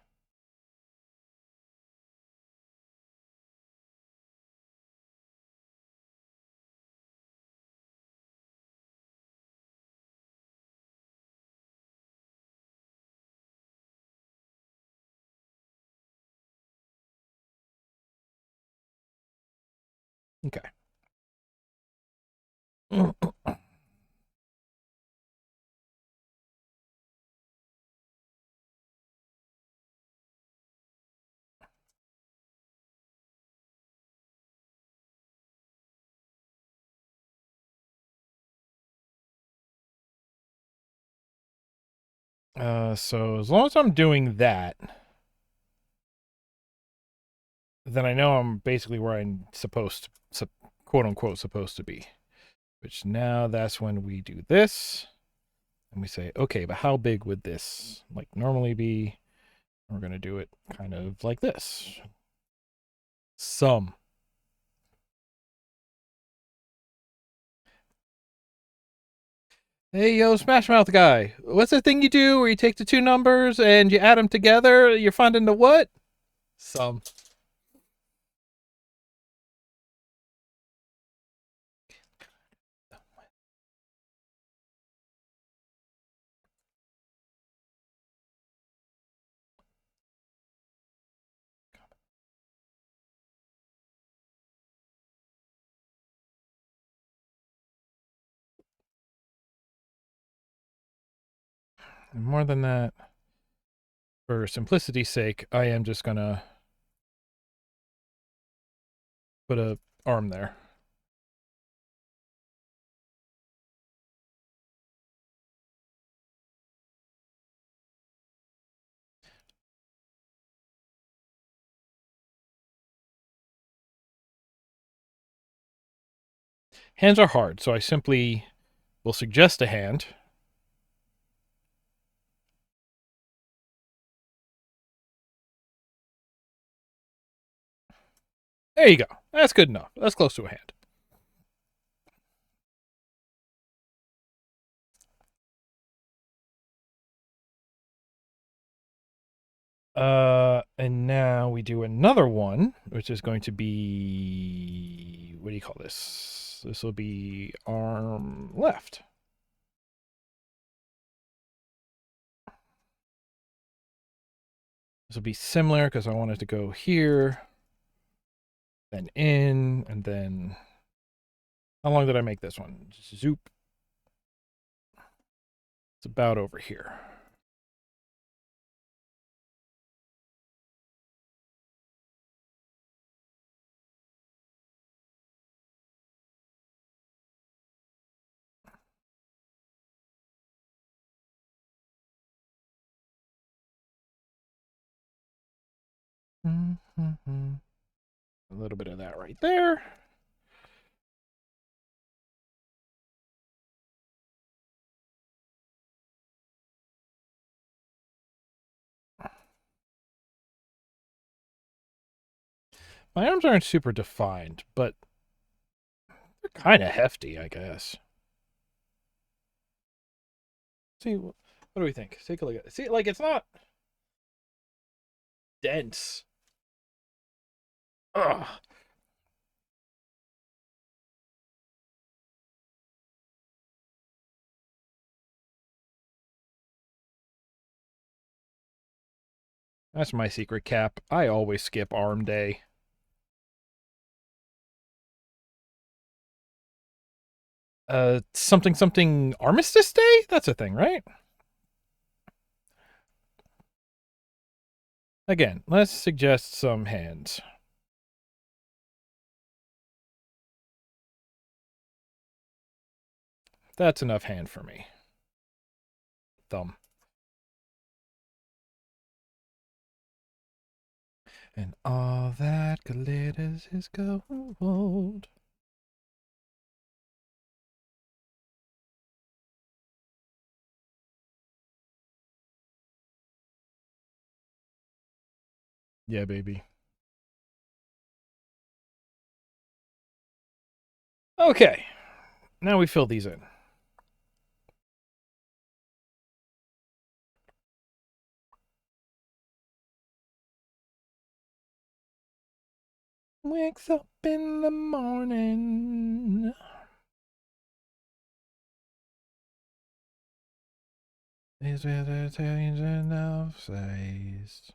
Okay. So as long as I'm doing that, then I know I'm basically where I'm supposed to, quote unquote, supposed to be. Which now that's when we do this. And we say, okay, but how big would this like normally be? We're going to do it kind of like this. Sum. Hey, yo, Smash Mouth guy. What's the thing you do where you take the two numbers and you add them together? You're finding the what? Sum. And more than that, for simplicity's sake, I am just going to put a arm there. Hands are hard, so I simply will suggest a hand. There you go. That's good enough. That's close to a hand. And now we do another one, which is going to be, what do you call this? This will be arm left. This will be similar because I wanted to go here, then in, and then, how long did I make this one? Zoop. It's about over here. Mm-hmm. A little bit of that right there. My arms aren't super defined, but they're kind of hefty, I guess. See, what do we think? Take a look at it. See, like, it's not dense. Ugh. That's my secret cap. I always skip arm day. Something something Armistice Day? That's a thing, right? Again, let's suggest some hands. That's enough hand for me. Thumb. And all that glitters is gold. Yeah, baby. Okay. Now we fill these in. Wakes up in the morning. Is vegetarian enough sized.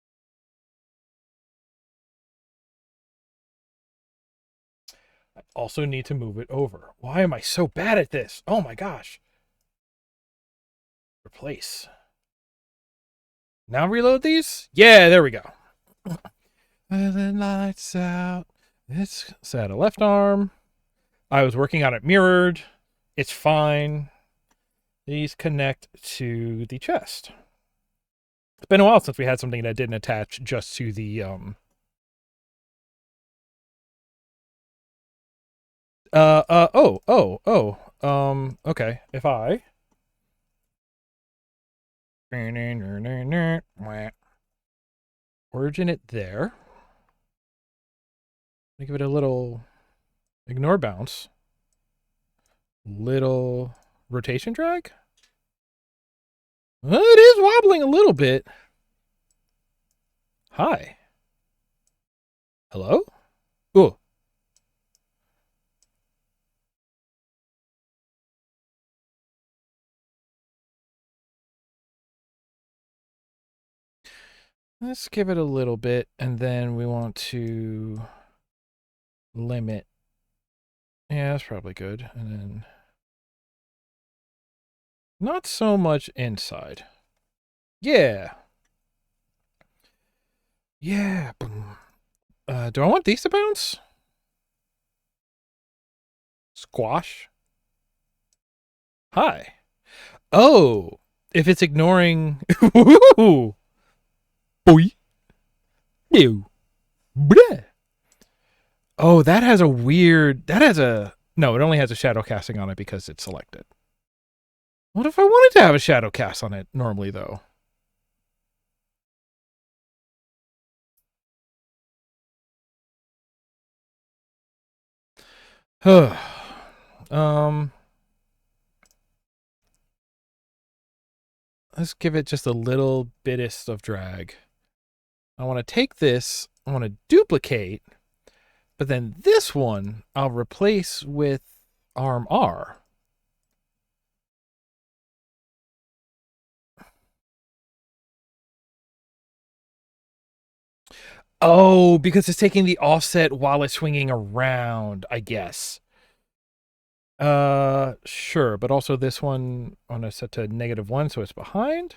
Also need to move it over. Why am I so bad at this? Oh my gosh. Replace. Now reload these? Yeah, there we go. The lights out. It's set a left arm. I was working on it mirrored. It's fine. These connect to the chest. It's been a while since we had something that didn't attach just to the okay. If I origin it there. Give it a little ignore bounce. Little rotation drag. It is wobbling a little bit. Hi. Hello? Ooh. Let's give it a little bit, and then we want to limit. Yeah, that's probably good. And then not so much inside. Yeah. Yeah. Do I want these to bounce? Squash? Hi. Oh, if it's ignoring... Ooh. Boy. Ew. Bleh. Oh, that has a weird... That has a... No, it only has a shadow casting on it because it's selected. What if I wanted to have a shadow cast on it normally, though? Let's give it just a little bitist of drag. I want to take this, I want to duplicate, but then this one I'll replace with arm R. Oh, because it's taking the offset while it's swinging around, I guess. Sure, but also this one I want to set to -1 so it's behind.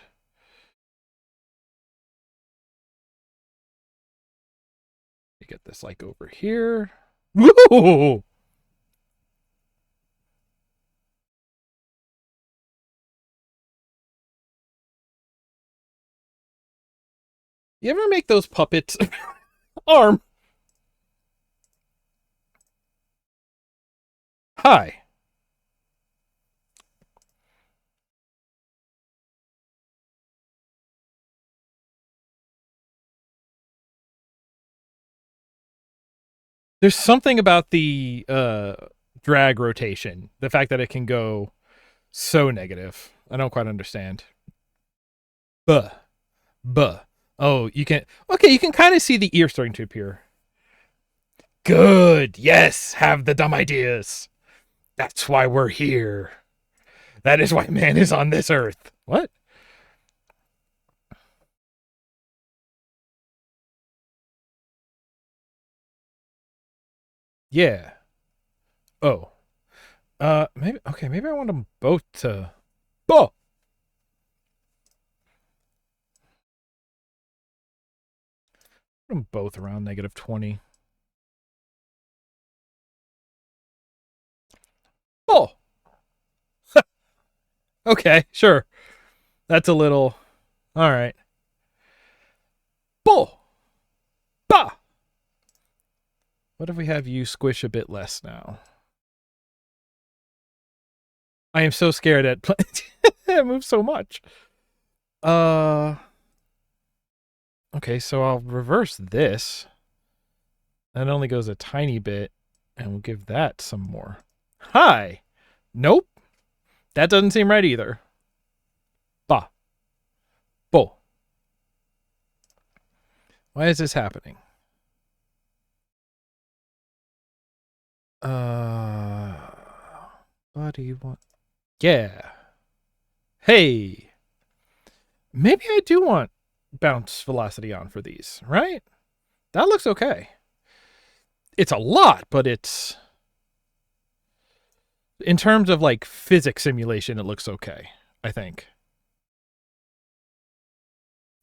You get this like over here. Woo! You ever make those puppets arm? Hi. There's something about the drag rotation, the fact that it can go so negative. I don't quite understand. Buh. Buh. Oh, you can... Okay, you can kind of see the ear starting to appear. Good. Yes, have the dumb ideas. That's why we're here. That is why man is on this earth. What? Yeah. Oh. Maybe... Okay, maybe I want them both to... Oh! Put them both around -20. Oh! Okay, sure. That's a little... All right. Bull! Bah! What if we have you squish a bit less now? I am so scared at it moves so much. Okay, so I'll reverse this. That only goes a tiny bit, and we'll give that some more. Hi. Nope. That doesn't seem right either. Bah. Bo. Why is this happening? What do you want? Yeah. Hey. Maybe I do want bounce velocity on for these, right? That looks okay. It's a lot, but it's... In terms of like physics simulation, it looks okay, I think.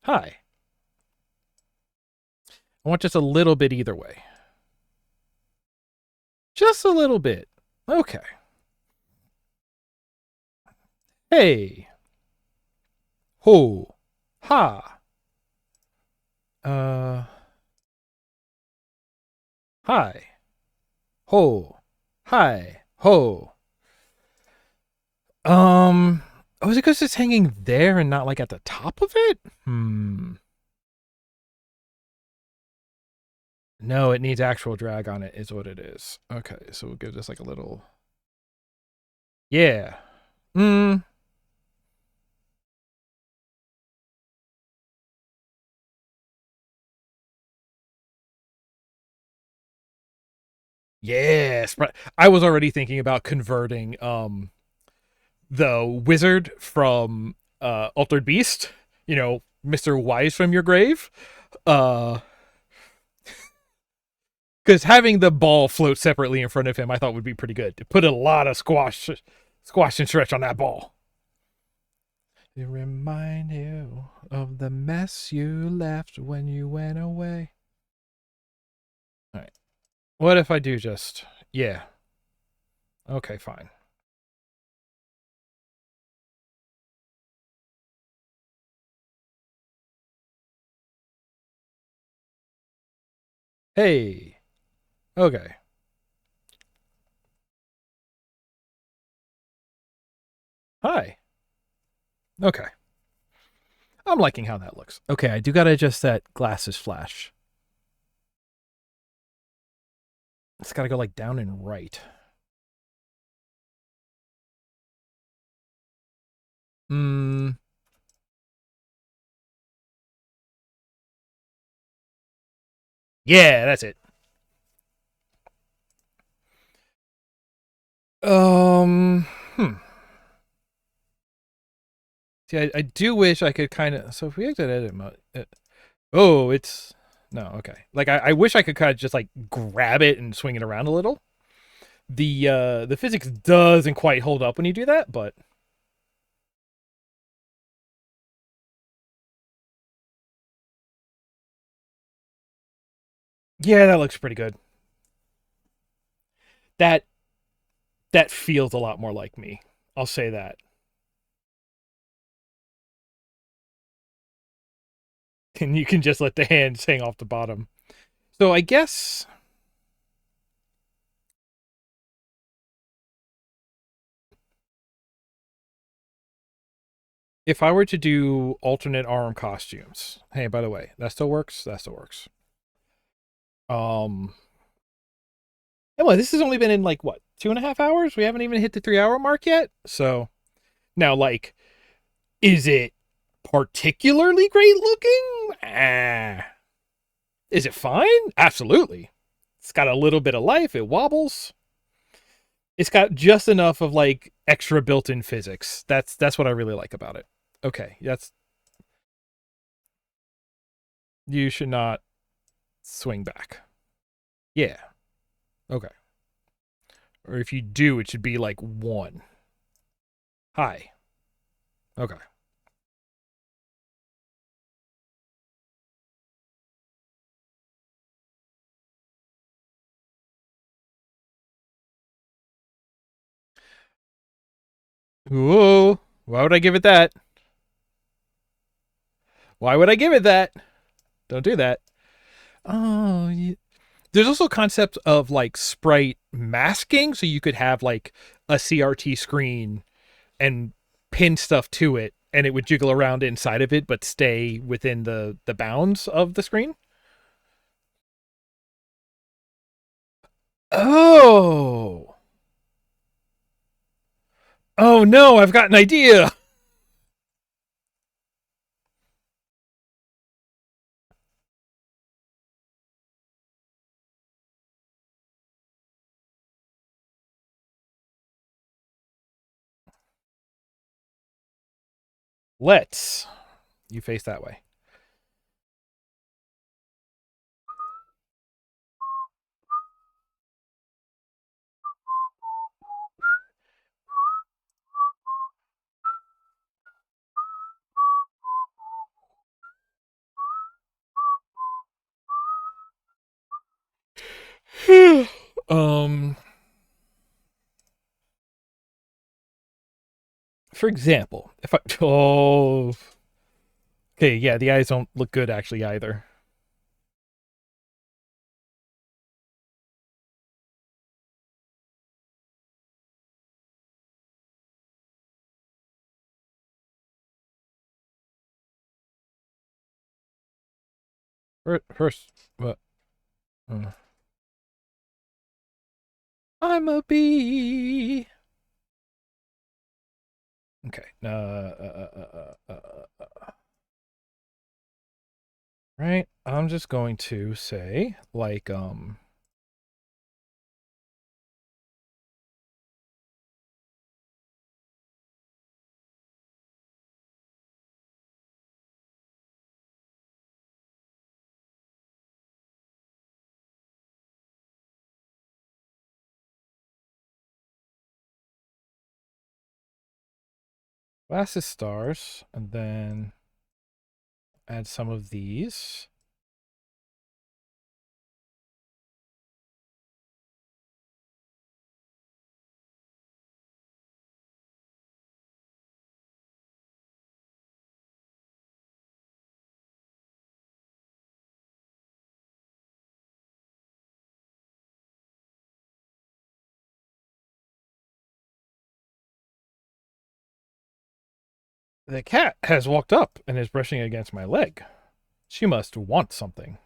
Hi. I want just a little bit either way. Just a little bit. Okay. Hey. Ho. Ha. Uh. Hi. Ho. Hi. Ho. Oh, is it because it's hanging there and not like at the top of it? No, it needs actual drag on it, is what it is. Okay, so we'll give this like a little. Yeah. Hmm. Yes. I was already thinking about converting the wizard from Altered Beast, Mr. Wise from your grave. Uh because having the ball float separately in front of him I thought would be pretty good. To put a lot of squash and stretch on that ball. To remind you of the mess you left when you went away. All right. What if I do just yeah. Okay, fine. Hey. Okay. Hi. Okay. I'm liking how that looks. Okay, I do gotta adjust that glasses flash. It's gotta go like down and right. Hmm. Yeah, that's it. Hmm. See, I do wish I could kind of. So if we exit edit mode, oh, it's no okay. Like I wish I could kind of just like grab it and swing it around a little. The physics doesn't quite hold up when you do that, but yeah, that looks pretty good. That that feels a lot more like me. I'll say that. And you can just let the hands hang off the bottom. So I guess if I were to do alternate arm costumes, hey, by the way, that still works. That still works. Um, and well, this has only been in like what 2.5 hours. We haven't even hit the 3 hour mark yet. So now, like, is it particularly great looking? Is it fine? Absolutely. It's got a little bit of life. It wobbles. It's got just enough of like extra built-in physics. That's what I really like about it. Okay, that's you should not swing back. Yeah. Okay. Or if you do, it should be like one. Hi. Okay. Whoa. Why would I give it that? Why would I give it that? Don't do that. Oh, yeah. There's also concepts of like sprite masking, so you could have like a CRT screen and pin stuff to it, and it would jiggle around inside of it, but stay within the bounds of the screen. Oh, oh no! I've got an idea. Let's you face that way. For example, if I oh okay, yeah, the eyes don't look good actually either. First, what? Uh, I'm a bee. Okay. Right. I'm just going to say like glasses stars, and then add some of these. The cat has walked up and is brushing against my leg. She must want something.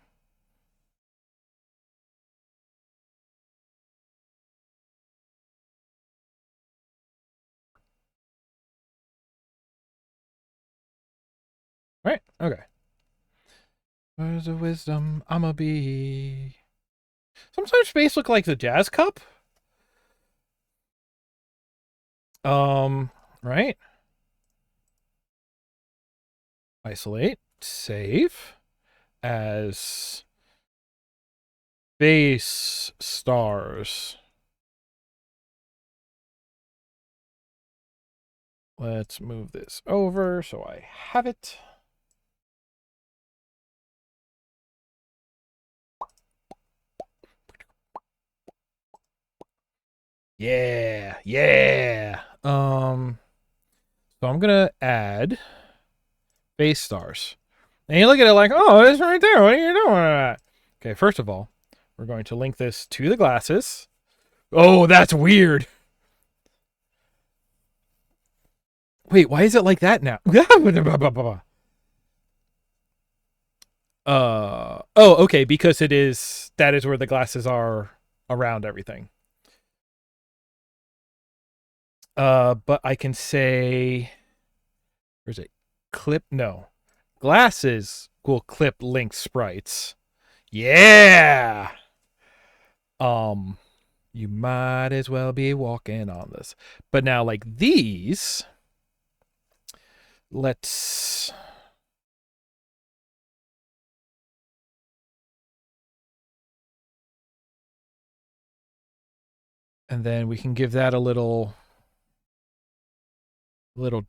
Right? Okay. Words of wisdom, I'm a bee. Sometimes space look like the jazz cup. Right? Isolate, save as base stars. Let's move this over so I have it. Yeah, yeah. So I'm gonna add base stars. And you look at it like, oh, it's right there. What are you doing with that? Okay, first of all, we're going to link this to the glasses. Oh, that's weird. Wait, why is it like that now? Oh, okay, because that is where the glasses are around everything. But I can say, where's it? Clip, no. Glasses will clip link sprites. Yeah. Um, you might as well be walking on this. But now, like these, let's. And then we can give that a little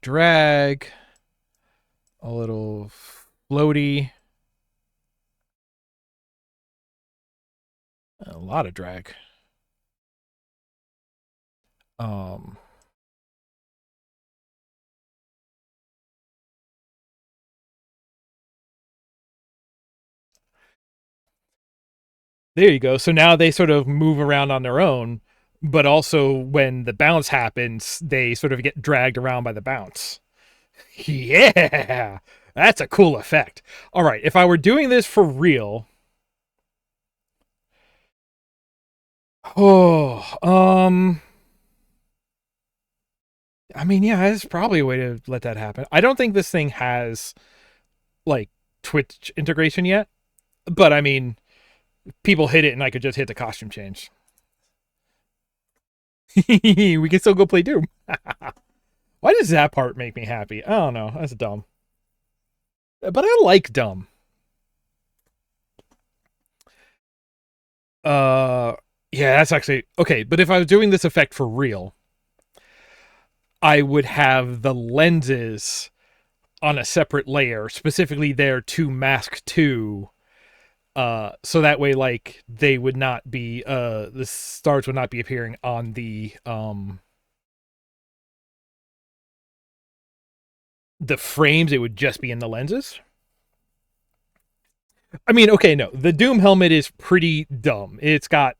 drag, a little floaty, a lot of drag. Um, there you go. So now they sort of move around on their own, but also when the bounce happens, they sort of get dragged around by the bounce. Yeah, that's a cool effect. All right, if I were doing this for real, oh, I mean, yeah, there's probably a way to let that happen. I don't think this thing has like Twitch integration yet, but I mean, people hit it and I could just hit the costume change. We can still go play Doom. Why does that part make me happy? I don't know. That's dumb. But I like dumb. Yeah, that's actually okay. But if I was doing this effect for real, I would have the lenses on a separate layer, specifically there to mask two. So that way, like, they would not be the stars would not be appearing on the the frames, it would just be in the lenses. I mean, okay, no, the Doom helmet is pretty dumb. It's got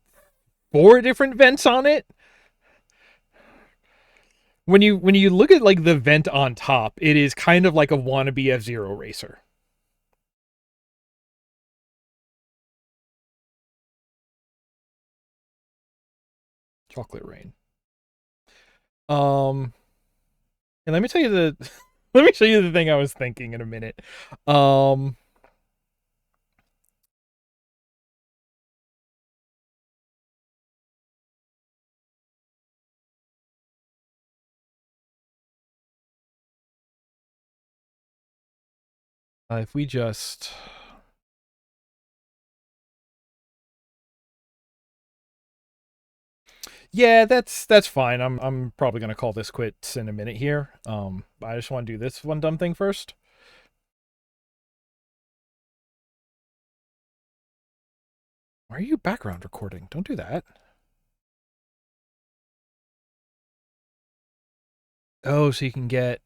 4 different vents on it. When you look at like the vent on top, it is kind of like a wannabe F-Zero racer. Chocolate rain. Um, and let me tell you the let me show you the thing I was thinking in a minute. Um, if we just yeah, that's fine. I'm probably gonna call this quits in a minute here. I just want to do this one dumb thing first. Why are you background recording? Don't do that. Oh, so you can get